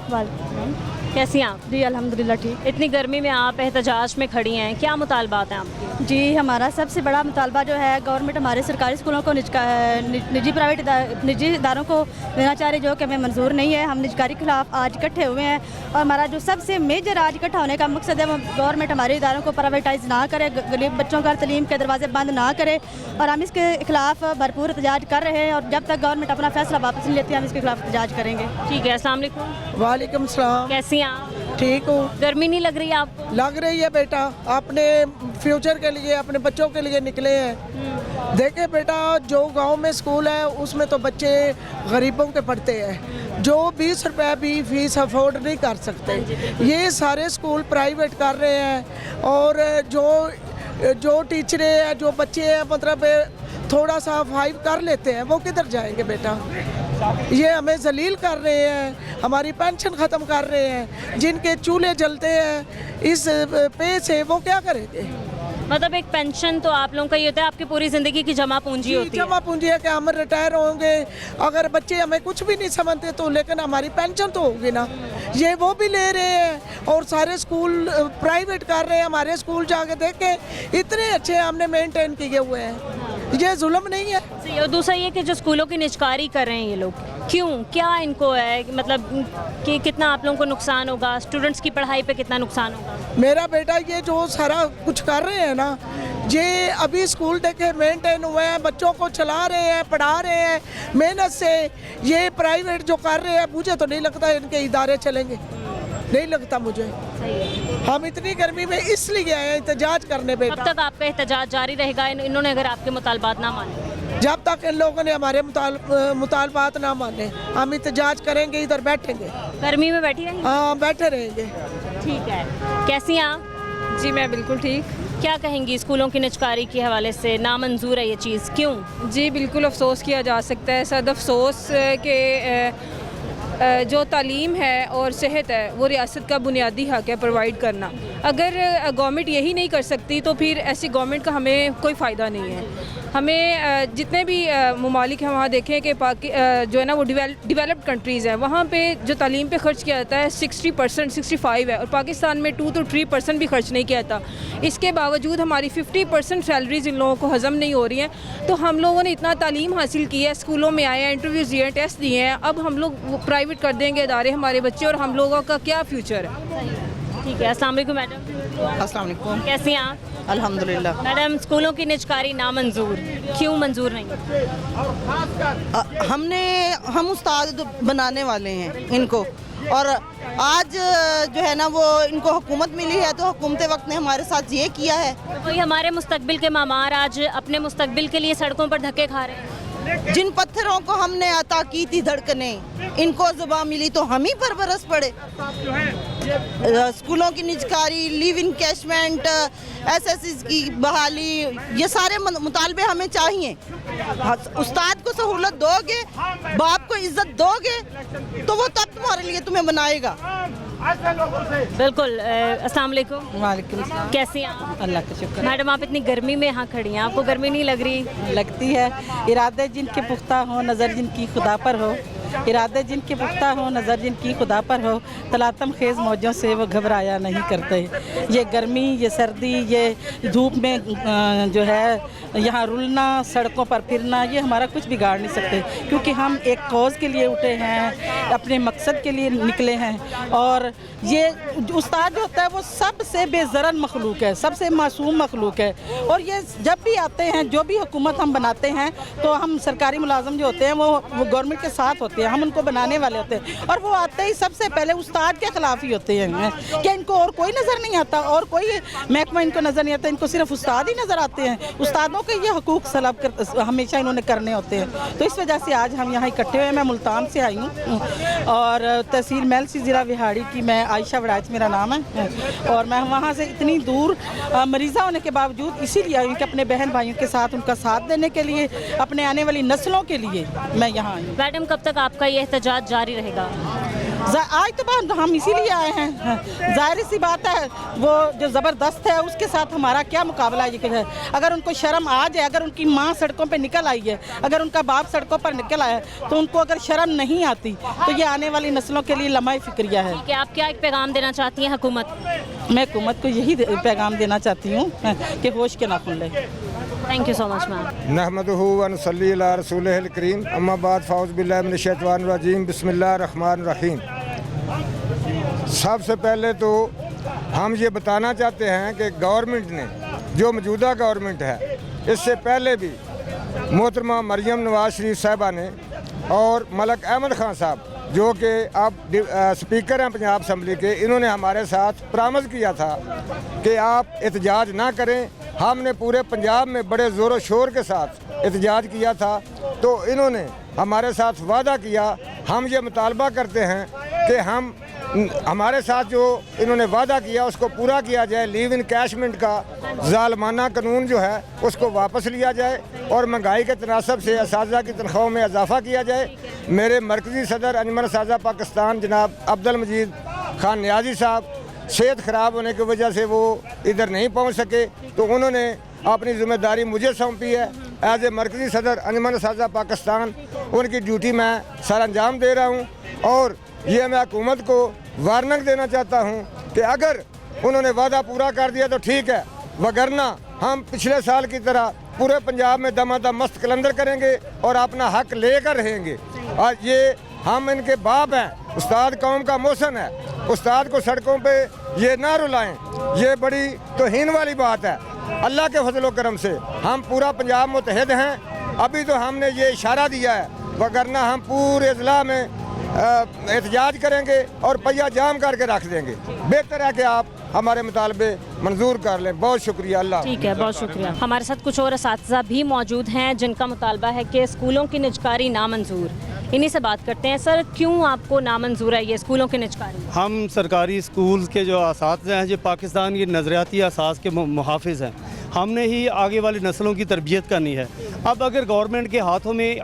कैसी हैं आप? जी अल्हम्दुलिल्लाह ठीक। इतनी गर्मी में आप एहतजाज में खड़ी हैं, क्या मुतालबात हैं आपके? जी हमारा सबसे बड़ा मुतालबा जो है गवर्नमेंट हमारे सरकारी स्कूलों को निजी इदारों को देना चाह रही, जो कि हमें मंजूर नहीं है। हम निजकारी के खिलाफ आज इकट्ठे हुए हैं और हमारा जो सबसे मेजर आज इकट्ठा होने का मकसद है गवर्नमेंट हमारे इदारों को प्राइवेटाइज ना करे, गरीब बच्चों का तालीम के दरवाजे बंद ना करे, और हम इसके खिलाफ भरपूर एहतजाज कर रहे हैं। और जब तक गवर्नमेंट अपना फैसला वापस नहीं लेती हम इसके खिलाफ एहतजाज करेंगे। ठीक है। अस्सलाम वालेकुम। वालेकुम सलाम। कैसी हैं आप? ठीक हूँ। गर्मी नहीं लग रही आपको? लग रही है बेटा, अपने फ्यूचर के लिए, अपने बच्चों के लिए निकले हैं। देखे बेटा, जो गांव में स्कूल है उसमें तो बच्चे गरीबों के पढ़ते हैं, जो 20 रुपए भी फीस अफोर्ड नहीं कर सकते। ये सारे स्कूल प्राइवेट कर रहे हैं, और जो टीचरें हैं, जो बच्चे हैं, मतलब थोड़ा सा 5 कर लेते हैं, वो किधर जाएंगे बेटा? ये हमें जलील कर रहे हैं, हमारी पेंशन ख़त्म कर रहे हैं। जिनके चूल्हे जलते हैं इस पे से, वो क्या करेंगे? मतलब एक पेंशन तो आप लोगों का ये होता है, आपकी पूरी ज़िंदगी की जमा पूंजी होती है। जमा पूंजी है कि हम रिटायर होंगे, अगर बच्चे हमें कुछ भी नहीं समझते तो, लेकिन हमारी पेंशन तो होगी ना। ये वो भी ले रहे हैं और सारे स्कूल प्राइवेट कर रहे हैं। हमारे स्कूल जाके देखें, इतने अच्छे हमने मेंटेन किए हुए हैं। ये जुल्म नहीं है। और दूसरा ये कि जो स्कूलों की निजकारी कर रहे हैं ये लोग, क्यों, क्या इनको है, मतलब कि कितना आप लोगों को नुकसान होगा, स्टूडेंट्स की पढ़ाई पे कितना नुकसान होगा? मेरा बेटा ये जो सारा कुछ कर रहे हैं ना, ये अभी स्कूल देखे मेंटेन हुए हैं, बच्चों को चला रहे हैं, पढ़ा रहे हैं मेहनत से। ये प्राइवेट जो कर रहे हैं, मुझे तो नहीं लगता इनके इदारे चलेंगे, नहीं लगता मुझे। हम इतनी गर्मी में इसलिए आए हैं एहतजाज करने पे। कब तक आपका एहतजाज जारी रहेगा इन्होंने अगर आपके मुतालबात ना माने? जब तक इन लोगों ने हमारे मुतालबात ना माने हम एहतजाज करेंगे, इधर बैठेंगे। गर्मी में बैठी रहेंगे? हाँ बैठे रहेंगे। ठीक है। कैसी हैं आप? जी मैं बिल्कुल ठीक। क्या कहेंगी स्कूलों की निजकारी के हवाले से? नामंजूर है ये चीज़, क्यों? जी बिल्कुल अफसोस किया जा सकता है। सद अफसोस के जो तालीम है और सेहत है वो रियासत का बुनियादी हक है प्रोवाइड करना। अगर गवर्नमेंट यही नहीं कर सकती तो फिर ऐसी गवर्नमेंट का हमें कोई फ़ायदा नहीं है। हमें जितने भी ममालिक हैं वहाँ देखें कि जो है ना वो डेवलप्ड कंट्रीज़ हैं, वहाँ पे जो तालीम पे खर्च किया जाता है 60% 65 है, और पाकिस्तान में 2 to 3% भी खर्च नहीं किया जाता। इसके बावजूद हमारी 50% सैलरीज इन लोगों को हज़म नहीं हो रही हैं। तो हम लोगों ने इतना तालीम हासिल की है, स्कूलों में आए हैं, इंटरव्यूज़ दिए हैं, टेस्ट दिए हैं, अब हम लोग प्राइवेट कर देंगे इदारे हमारे बच्चे, और हम लोगों का क्या फ्यूचर है। ठीक है, अस्सलाम वालेकुम मैडम। अस्सलाम वालेकुम। कैसी हैं आप? अल्हम्दुलिल्लाह। मैडम, स्कूलों की निजकारी नामंजूर, क्यों मंजूर नहीं? हम उस्ताद बनाने वाले हैं इनको, और आज जो है ना वो इनको हुकूमत मिली है, तो हुकूमत वक्त ने हमारे साथ ये किया है। कोई हमारे मुस्तकबिल के मामार आज अपने मुस्तकबिल के लिए सड़कों पर धक्के खा रहे हैं। जिन पत्थरों को हमने अता की थी धड़कने, इनको जुबान मिली तो हम ही पर बरस पड़े। स्कूलों की निजकारी, लिव इनकैशमेंट, एसएससी की बहाली, ये सारे मुतालबे हमें चाहिए। उस्ताद को सहूलत दोगे, बाप को इज्जत दोगे, तो वो तब तुम्हारे लिए तुम्हें बनाएगा। बिल्कुल। अस्सलाम वालेकुम। वालेकुम सलाम। कैसी हैं आप? अल्लाह का शुक्र। मैडम, आप इतनी गर्मी में यहाँ खड़ी हैं, आपको गर्मी नहीं लग रही? लगती है। इरादे जिनके पुख्ता हो, नज़र जिनकी खुदा पर हो, इरादे जिनके पुख्ता हो, नज़र जिनकी खुदा पर हो, तलातम खेज़ मौजों से वो घबराया नहीं करते। ये गर्मी, ये सर्दी, ये धूप में जो है यहाँ रुलना, सड़कों पर फिरना, ये हमारा कुछ बिगाड़ नहीं सकते, क्योंकि हम एक कौज़ के लिए उठे हैं, अपने मकसद के लिए निकले हैं। और ये उस्ताद जो होता है वो सबसे बेज़रन मखलूक है, सबसे मासूम मखलूक है। और ये जब भी आते हैं, जो भी हुकूमत हम बनाते हैं, तो हम सरकारी मुलाजम जो होते हैं वो गवर्नमेंट के साथ होते हैं, हम उनको बनाने वाले होते हैं, और वो आते ही सबसे पहले उस्ताद के खिलाफ ही होते हैं। कि इनको और कोई नज़र नहीं आता, और कोई महकमा इनको नज़र नहीं आता, इनको सिर्फ उस्ताद ही नज़र आते हैं। उस्तादों के ये हकूक़ सलब कर हमेशा इन्होंने करने होते हैं। तो इस वजह से आज हम यहाँ इकट्ठे हुए हैं। मैं मुल्तान से आई हूँ, और तहसील महल सी ज़िला विहाड़ी की मैं आयशा वड़ाच मेरा नाम है, और मैं वहाँ से इतनी दूर मरीज़ा होने के बावजूद इसीलिए आई हूँ कि अपने बहन भाइयों के साथ उनका साथ देने के लिए, अपने आने वाली नस्लों के लिए मैं यहाँ आई हूँ। मैडम, कब तक आपका ये एहतजाज जारी रहेगा? आज तो बात हम इसीलिए आए हैं। जाहिर सी बात है, वो जो ज़बरदस्त है उसके साथ हमारा क्या मुकाबला है। अगर उनको शर्म आ जाए, अगर उनकी माँ सड़कों पे निकल आई है, अगर उनका बाप सड़कों पर निकल आया है, तो उनको अगर शर्म नहीं आती तो ये आने वाली नस्लों के लिए लम्हा फिक्रिया है। कि आप क्या एक पैगाम देना चाहती हैं हुकूमत? मैं हुकूमत को यही पैगाम देना चाहती हूँ कि होश के नाखून ले। Thank you so much ma'am. नहमदुहु व नसल्ली अला रसूलिहिल करीम, अम्मा बाद, फ़ाउज़ बिल्लाहि मिनश शैतानिर रजीम, बिस्मिल्लाहिर रहमानिर रहीम। सबसे पहले तो हम ये बताना चाहते हैं कि गवर्नमेंट ने, जो मौजूदा गवर्नमेंट है, इससे पहले भी मोहतरमा मरियम नवाज़ शरीफ साहिबा ने और मलक अहमद ख़ान साहब, जो कि अब स्पीकर हैं पंजाब असम्बली के, इन्होंने हमारे साथ प्रॉमिस किया था कि आप एहतजाज ना करें। हमने पूरे पंजाब में बड़े ज़ोर शोर के साथ एहतजाज किया था, तो इन्होंने हमारे साथ वादा किया। हम ये मुतालबा करते हैं कि हमारे साथ जो इन्होंने वादा किया उसको पूरा किया जाए। लीव इनकैशमेंट का ज़ालमाना कानून जो है उसको वापस लिया जाए, और महंगाई के तनासब से असातिज़ा की तनख्वाहों में इजाफ़ा किया जाए। मेरे मरकज़ी सदर अंजुमन असातिज़ा पाकिस्तान जनाब अब्दुल मजीद खान नियाज़ी साहब सेहत ख़राब होने की वजह से वो इधर नहीं पहुंच सके, तो उन्होंने अपनी ज़िम्मेदारी मुझे सौंपी है एज ए मरकज़ी सदर अंजुमन असातिज़ा पाकिस्तान। उनकी ड्यूटी मैं सर अंजाम दे रहा हूँ, और ये मैं हुकूमत को वार्निंग देना चाहता हूँ कि अगर उन्होंने वादा पूरा कर दिया तो ठीक है, वगरना हम पिछले साल की तरह पूरे पंजाब में दमादम मस्त कलंदर करेंगे और अपना हक लेकर रहेंगे। और ये हम इनके बाप हैं, उस्ताद कौम का मोहसन है, उस्ताद को सड़कों पे ये ना रुलाएं, ये बड़ी तौहीन वाली बात है। अल्लाह के फजल करम से हम पूरा पंजाब मुत्तहिद हैं। अभी तो हमने ये इशारा दिया है, वगरना हम पूरे ज़िला में एहतजाज करेंगे और पहिया जाम करके रख देंगे। बेहतर है कि आप हमारे मुतालबे मंजूर कर लें। बहुत शुक्रिया। अल्लाह। ठीक है, बहुत शुक्रिया। हमारे साथ कुछ और असातिज़ा भी मौजूद हैं जिनका मुतालबा है कि स्कूलों की निजकारी नामंजूर। इन्हीं से बात करते हैं। सर, क्यों आपको नामंजूर है ये स्कूलों की निजकारी? हम सरकारी स्कूल के जो असातिज़ा हैं, जो पाकिस्तान की नज़रियाती असास के मुहाफ़िज़ हैं, हमने ही आगे वाली नस्लों की तरबियत करनी है। अब अगर गवर्नमेंट के हाथों में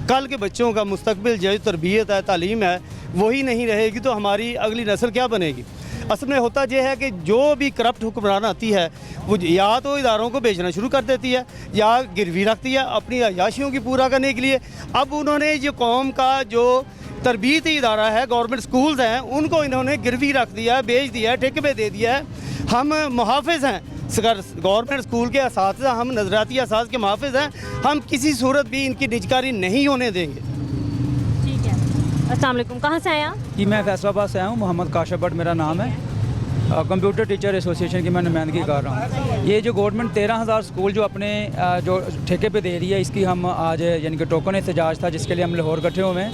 कल के बच्चों का मुस्तकबिल जो तरबियत है, तालीम है, वही नहीं रहेगी तो हमारी अगली नस्ल क्या बनेगी? असल में होता यह है कि जो भी करप्ट हुक्मरान आती है वो या तो इदारों को बेचना शुरू कर देती है या गिरवी रखती है अपनी अयाशियों की पूरा करने के लिए। अब उन्होंने जो कौम का जो तरबियती इदारा है, गवर्नमेंट स्कूल्स हैं, उनको इन्होंने गिरवी रख दिया है, बेच दिया है, ठेके पे दे दिया है। हम मुहाफ़िज़ हैं गवर्नमेंट स्कूल के असातिज़ा, हम नज़रियाती असास के मुहाफ़िज़ हैं। हम किसी सूरत भी इनकी निजकारी नहीं होने देंगे। ठीक है, अस्सलाम वालेकुम, कहाँ से आए आप? जी मैं फैसलाबाद से आया हूँ, मोहम्मद काशिफ भट्ट मेरा नाम है। कंप्यूटर टीचर एसोसिएशन की मैं नुमाइंदगी कर रहा हूँ। ये जो गवर्नमेंट 13,000 स्कूल जो अपने जो ठेके पे दे रही है, इसकी हम आज यानी कि टोकन एहतजाज था जिसके लिए हम लाहौर इकट्ठे हुए हैं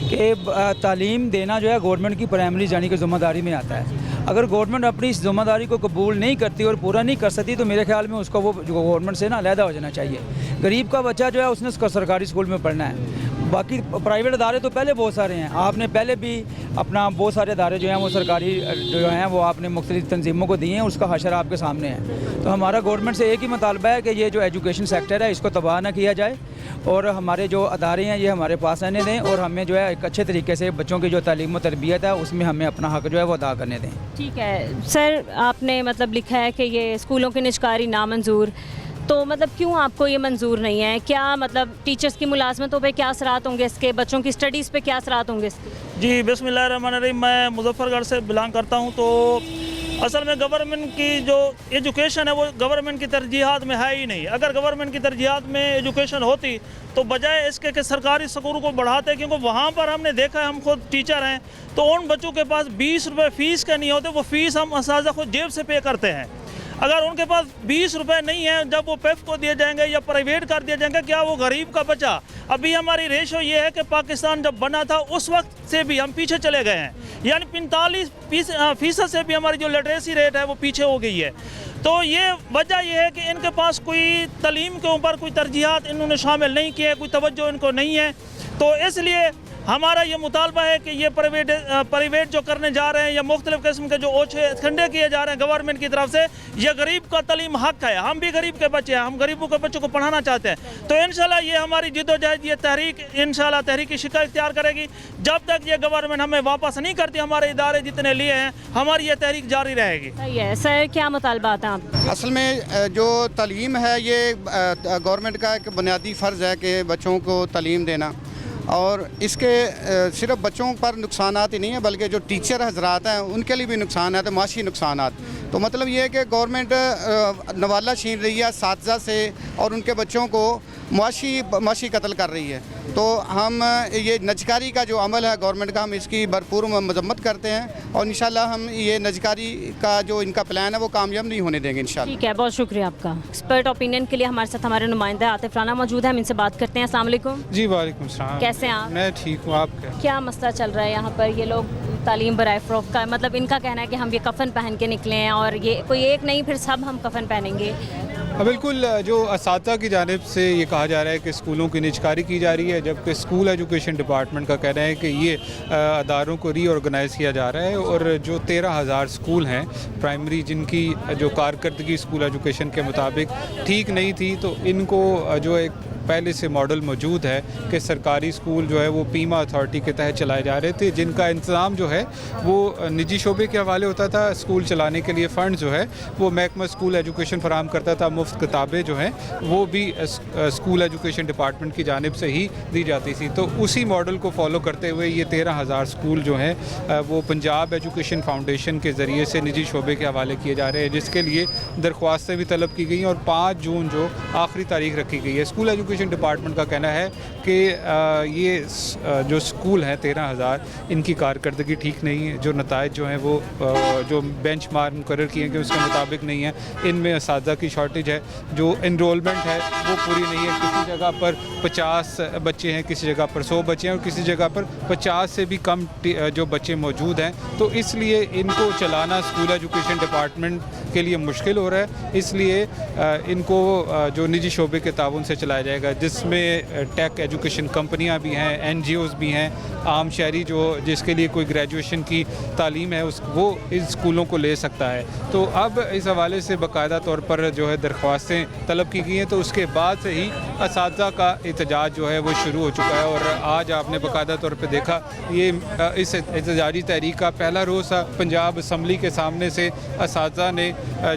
कि तालीम देना जो है गवर्नमेंट की प्राइमरी यानी कि ज़िम्मेदारी में आता है। अगर गवर्नमेंट अपनी इस ज़िम्मेदारी को कबूल नहीं करती और पूरा नहीं कर सकती तो मेरे ख्याल में उसको वो गवर्नमेंट से ना अलहदा हो जाना चाहिए। गरीब का बच्चा जो है उसने सरकारी स्कूल में पढ़ना है, बाकी प्राइवेट इदारे तो पहले बहुत सारे हैं। आपने पहले भी अपना बहुत सारे इदारे जो हैं वो सरकारी जो हैं वो आपने मुख्तलिफ तंजीमों को दिए हैं, उसका हशर आपके सामने है। तो हमारा गवर्नमेंट से एक ही मुतालबा है कि ये जो एजुकेशन सेक्टर है इसको तबाह ना किया जाए और हमारे जो अदारे हैं ये हमारे पास रहने दें और हमें जो है एक अच्छे तरीके से बच्चों की जो तालीम व तरबियत है उसमें हमें अपना हक जो है वो अदा करने दें। ठीक है सर, आपने मतलब लिखा है कि ये स्कूलों की निजकारी नामंजूर, तो मतलब क्यों आपको ये मंजूर नहीं है? क्या मतलब टीचर्स की मुलाजमतों पे क्या असरात होंगे इसके, बच्चों की स्टडीज़ पे क्या असरात होंगे इसके? जी बिस्मिल्लाहिर्रहमानिर्रहीम, मैं मुजफ्फरगढ़ से बिलोंग करता हूँ। तो असल में गवर्नमेंट की जो एजुकेशन है वो गवर्नमेंट की तरजीहात में है ही नहीं। अगर गवर्नमेंट की तरजीहात में एजुकेशन होती तो बजाय इसके कि सरकारी स्कूलों को बढ़ाते, क्योंकि वहाँ पर हमने देखा है, हम खुद टीचर हैं, तो उन बच्चों के पास 20 रुपये फ़ीस के नहीं होते, वो फ़ीस हम असातिज़ा खुद जेब से पे करते हैं। अगर उनके पास 20 रुपए नहीं है, जब वो पेफ को दिए जाएंगे या प्राइवेट कर दिया जाएंगे, क्या वो गरीब का बच्चा? अभी हमारी रेशो ये है कि पाकिस्तान जब बना था उस वक्त से भी हम पीछे चले गए हैं, यानी 45% से भी हमारी जो लिटरेसी रेट है वो पीछे हो गई है। तो ये वजह यह है कि इनके पास कोई तालीम के ऊपर कोई तरजीहात इन्होंने शामिल नहीं किए, कोई तवज्जो इनको नहीं है। तो इसलिए हमारा ये मुतालबा है कि ये प्राइवेट जो करने जा रहे हैं या मुख्तलिफ़ किस्म के जो ओछे खंडे किए जा रहे हैं गवर्नमेंट की तरफ से, ये गरीब का तालीम हक है। हम भी गरीब के बच्चे हैं, हम गरीबों के बच्चों को पढ़ाना चाहते हैं। तो इंशाल्लाह ये हमारी जिद्दोजहद, ये तहरीक इंशाल्लाह तहरीक शिकल इख्तियार करेगी। जब तक ये गवर्नमेंट हमें वापस नहीं करती हमारे इदारे जितने लिए हैं, हमारी ये तहरीक जारी रहेगी। सही है सर, क्या मुतालबात हैं आप? असल में जो तालीम है ये गवर्नमेंट का एक बुनियादी फ़र्ज़ है कि बच्चों को तालीम देना, और इसके सिर्फ बच्चों पर नुकसानात ही नहीं है बल्कि जो टीचर हजरात हैं उनके लिए भी नुकसान है, तो माशी नुकसानात। तो मतलब ये है कि गवर्नमेंट नवाला छीन रही है असातिज़ा से और उनके बच्चों को माशी कत्ल कर रही है। तो हम ये नजकारी का जो अमल है गवर्नमेंट का, हम इसकी भरपूर मजम्मत करते हैं और इंशाल्लाह हम ये नजकारी का जो इनका प्लान है वो कामयाब नहीं होने देंगे इंशाल्लाह। ठीक है, बहुत शुक्रिया आपका। एक्सपर्ट ओपिनियन के लिए हमारे साथ हमारे नुमाइंदा आतिफ राना मौजूद है, हम इनसे बात करते हैं। अस्सलाम वालेकुम। जी वालेकुम सलाम। कैसे हैं आप? मैं ठीक हूँ, आप क्या मसला चल रहा है यहाँ पर? ये लोग तालीम बराए फ़रोख्त का, मतलब इनका कहना है कि हम ये कफन पहन के निकले हैं और ये कोई एक नहीं फिर सब हम कफन पहनेंगे। बिल्कुल, जो असातिज़ा की जानिब से ये कहा जा रहा है कि स्कूलों की निजकारी की जा रही है, जबकि स्कूल एजुकेशन डिपार्टमेंट का कहना है कि ये अदारों को रीऑर्गेनाइज़ किया जा रहा है और जो 13,000 स्कूल हैं प्राइमरी जिनकी जो कारकर्दगी स्कूल एजुकेशन के मुताबिक ठीक नहीं थी, तो इनको जो एक पहले से मॉडल मौजूद है कि सरकारी स्कूल जो है वो पीमा अथॉरिटी के तहत चलाए जा रहे थे, जिनका इंतज़ाम जो है वो निजी शोबे के हवाले होता था। स्कूल चलाने के लिए फ़ंड जो है वो महकमा स्कूल एजुकेशन फराहम करता था, मुफ्त किताबें जो हैं वो भी स्कूल एजुकेशन डिपार्टमेंट की जानिब से ही दी जाती थी। तो उसी मॉडल को फॉलो करते हुए ये 13,000 स्कूल जो हैं वो पंजाब एजुकेशन फाउंडेशन के ज़रिए से निजी शोबे के हवाले किए जा रहे हैं, जिसके लिए दरख्वास्तें भी तलब की गई और 5 जून जो आखिरी तारीख रखी गई है। स्कूल एजुकेशन डिपार्टमेंट का कहना है कि ये जो स्कूल हैं 13,000 इनकी कारकर्दगी ठीक नहीं है, जो नताइज जो हैं वो जो बेंच मार्क मुकर्रर किए गए उसके मुताबिक नहीं है, इनमें असातिज़ा की शॉर्टेज है, जो इनरोलमेंट है वो पूरी नहीं है। किसी जगह पर 50 बच्चे हैं, किसी जगह पर 100 बच्चे हैं और किसी जगह पर 50 से भी कम जो बच्चे मौजूद हैं। तो इसलिए इनको चलाना स्कूल एजुकेशन डिपार्टमेंट के लिए मुश्किल हो रहा है, इसलिए इनको जो निजी शोबे के ताउन से चलाया जाएगा, जिसमें टेक एजुकेशन कंपनियां भी हैं, NGOs भी हैं, आम शहरी जो जिसके लिए कोई ग्रेजुएशन की तालीम है वो इन स्कूलों को ले सकता है। तो अब इस हवाले से बाकायदा तौर पर जो है दरख्वास्तें तलब की गई हैं, तो उसके बाद से ही असातिज़ा का एहतजाज जो है वो शुरू हो चुका है। और आज आपने बाकायदा तौर पर देखा ये इस एहतजाजी तहरीक का पहला रोज़ था। पंजाब असम्बली के सामने से असातिज़ा ने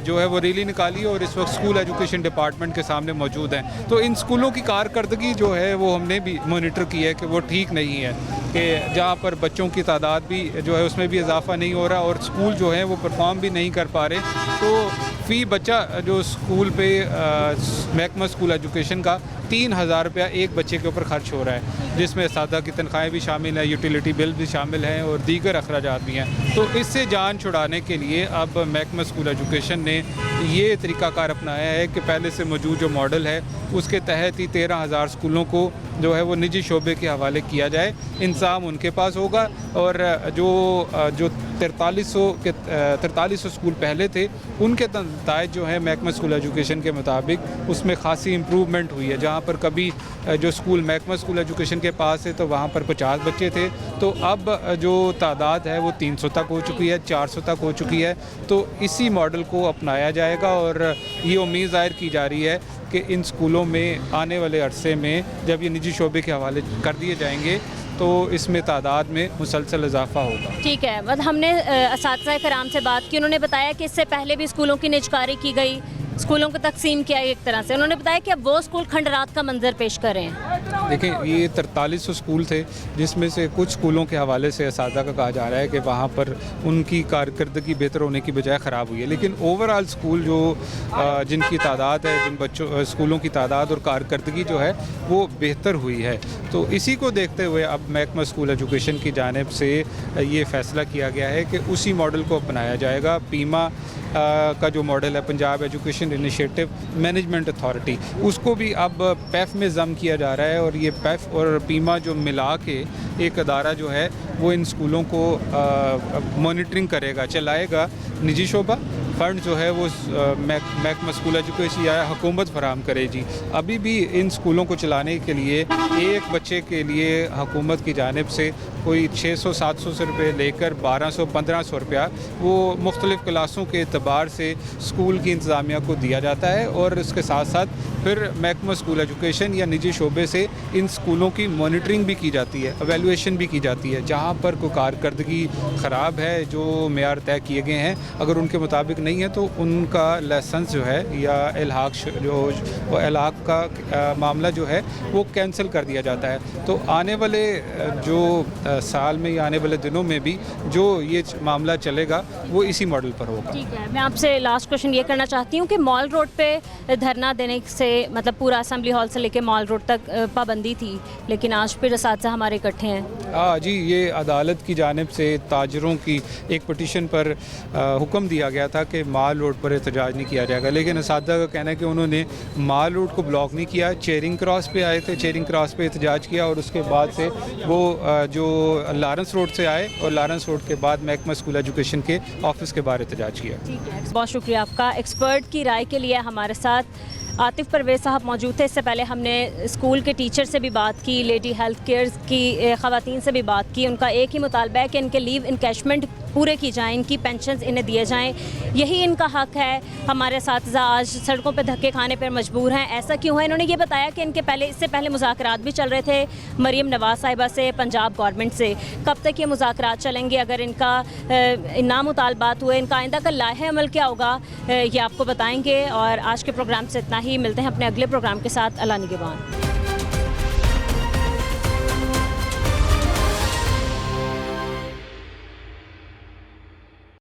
जो है वो रैली निकाली और इस वक्त स्कूल एजुकेशन डिपार्टमेंट के सामने मौजूद हैं। तो इन स्कूलों की कारकर्दगी जो है वो हमने भी मॉनिटर की है कि वो ठीक नहीं है, कि जहाँ पर बच्चों की तादाद भी जो है उसमें भी इजाफा नहीं हो रहा और स्कूल जो है वो परफॉर्म भी नहीं कर पा रहे। तो फ़ी बच्चा जो स्कूल पे महकमा स्कूल एजुकेशन का 3000 रुपया एक बच्चे के ऊपर खर्च हो रहा है, जिसमें असातिज़ा की तनख्वाहें भी शामिल हैं, यूटिलिटी बिल भी शामिल हैं और दीगर अखराजात भी हैं। तो इससे जान छुड़ाने के लिए अब महकमा स्कूल एजुकेशन ने ये तरीक़ाकार अपनाया है कि पहले से मौजूद जो मॉडल है उसके तहत ही 13000 स्कूलों को जो है वो निजी शोबे के हवाले किया जाए। इंतज़ाम उनके पास होगा और जो 4300 स्कूल पहले थे उनके नताइज जो है महकमा स्कूल एजुकेशन के मुताबिक उसमें ख़ासी इम्प्रूवमेंट हुई है। जहाँ पर कभी जो स्कूल महकमा स्कूल एजुकेशन के पास है तो वहाँ पर 50 बच्चे थे, तो अब जो तादाद है वो 300 तक हो चुकी है, 400 तक हो चुकी है। तो इसी मॉडल को अपनाया जाएगा और ये उम्मीद ज़ाहिर की जा रही है कि इन स्कूलों में आने वाले अरसे में जब ये निजी शोबे के हवाले कर दिए जाएंगे तो इसमें तादाद में मुसलसल इजाफा होगा। ठीक है, मतलब हमने असातिज़ा कराम से बात की, उन्होंने बताया कि इससे पहले भी स्कूलों की निजकारी की गई, स्कूलों को तकसीम किया एक तरह से। उन्होंने बताया कि अब वो स्कूल खंडरात का मंजर पेश कर रहे हैं। देखें, ये 4300 स्कूल थे जिसमें से कुछ स्कूलों के हवाले से असातिज़ा का कहा जा रहा है कि वहाँ पर उनकी कारकर्दगी बेहतर होने की बजाय ख़राब हुई है, लेकिन ओवरऑल स्कूल जो जिनकी तादाद है, जिन बच्चों स्कूलों की तादाद और कारकर्दगी जो है वो बेहतर हुई है। तो इसी को देखते हुए अब महकमा स्कूल एजुकेशन की जानिब से ये फ़ैसला किया गया है कि उसी मॉडल को अपनाया जाएगा। पीमा का जो मॉडल है, Punjab education initiative management authority, उसको भी अब पैफ में ज़म किया जा रहा है और ये पैफ और पीमा जो मिला के एक अदारा जो है वो इन स्कूलों को मॉनिटरिंग करेगा, चलाएगा। निजी शोबा फ़ंड जो है वो महकमा स्कूल एजुकेशन या हुकूमत फराहम करेगी। अभी भी इन स्कूलों को चलाने के लिए एक बच्चे के लिए हुकूमत की जानिब से कोई 600-700 से रुपये लेकर 1200-1500 रुपया वो मुख्तलिफ़ क्लासों के एतबार से स्कूल की इंतज़ामिया को दिया जाता है और इसके साथ साथ फिर महकमा स्कूल एजुकेशन या निजी शोबे से इन स्कूलों की मॉनिटरिंग भी की जाती है, एवेलुएशन भी की जाती है। जहाँ पर कोई कारकर्दगी ख़राब है, जो मेयार तय किए गए हैं, अगर उनके मुताबिक नहीं है तो उनका लाइसेंस जो है या इल्हाक जो इल्हाक का मामला जो है वो कैंसिल कर दिया जाता है। तो आने वाले जो साल में या आने वाले दिनों में भी जो ये मामला चलेगा वो इसी मॉडल पर होगा। ठीक है, मैं आपसे लास्ट क्वेश्चन ये करना चाहती हूँ कि मॉल रोड पे धरना देने से मतलब पूरा असेंबली हॉल से लेके मॉल रोड तक पाबंदी थी, लेकिन आज फिर असातिज़ा हमारे इकट्ठे हैं। हाँ जी, ये अदालत की जानिब से ताजरों की एक पटिशन पर हुक्म दिया गया था कि माल रोड पर एहतजाज नहीं किया जाएगा, लेकिन असातिज़ा का कहना है कि उन्होंने माल रोड को ब्लॉक नहीं किया, चेरिंग क्रॉस पे आए थे, चेरिंग क्रॉस पे एहतजाज किया और उसके बाद से वो जो लॉरेंस रोड से आए और लॉरेंस रोड के बाद महकमा स्कूल एजुकेशन के ऑफिस के बाहर एहतजाज किया। ठीक है, बहुत शुक्रिया आपका। एक्सपर्ट की राय के लिए हमारे साथ आतिफ परवेज़ साहब मौजूद थे। इससे पहले हमने स्कूल के टीचर से भी बात की, लेडी हेल्थ केयर की ख़वातीन से भी बात की। उनका एक ही मुतालबा है कि इनके लीव इनकैशमेंट पूरे की जाएँ, इनकी पेंशन्स इन्हें दिए जाएँ, यही इनका हक़ है। हमारे असातिज़ा आज सड़कों पर धक्के खाने पर मजबूर हैं। ऐसा क्यों है? इन्होंने ये बताया कि इनके इससे पहले मुज़ाकरात भी चल रहे थे मरीम नवाज़ साहिबा से, पंजाब गवर्नमेंट से। कब तक ये मुज़ाकरात चलेंगे? अगर इनका ना मुतालबात हुए, इनका आइंदा का लाहे अमल क्या होगा, ये आपको बताएंगे। और आज के प्रोग्राम से इतना ही, मिलते हैं अपने अगले प्रोग्राम के साथ। अल्लाह निगहबान।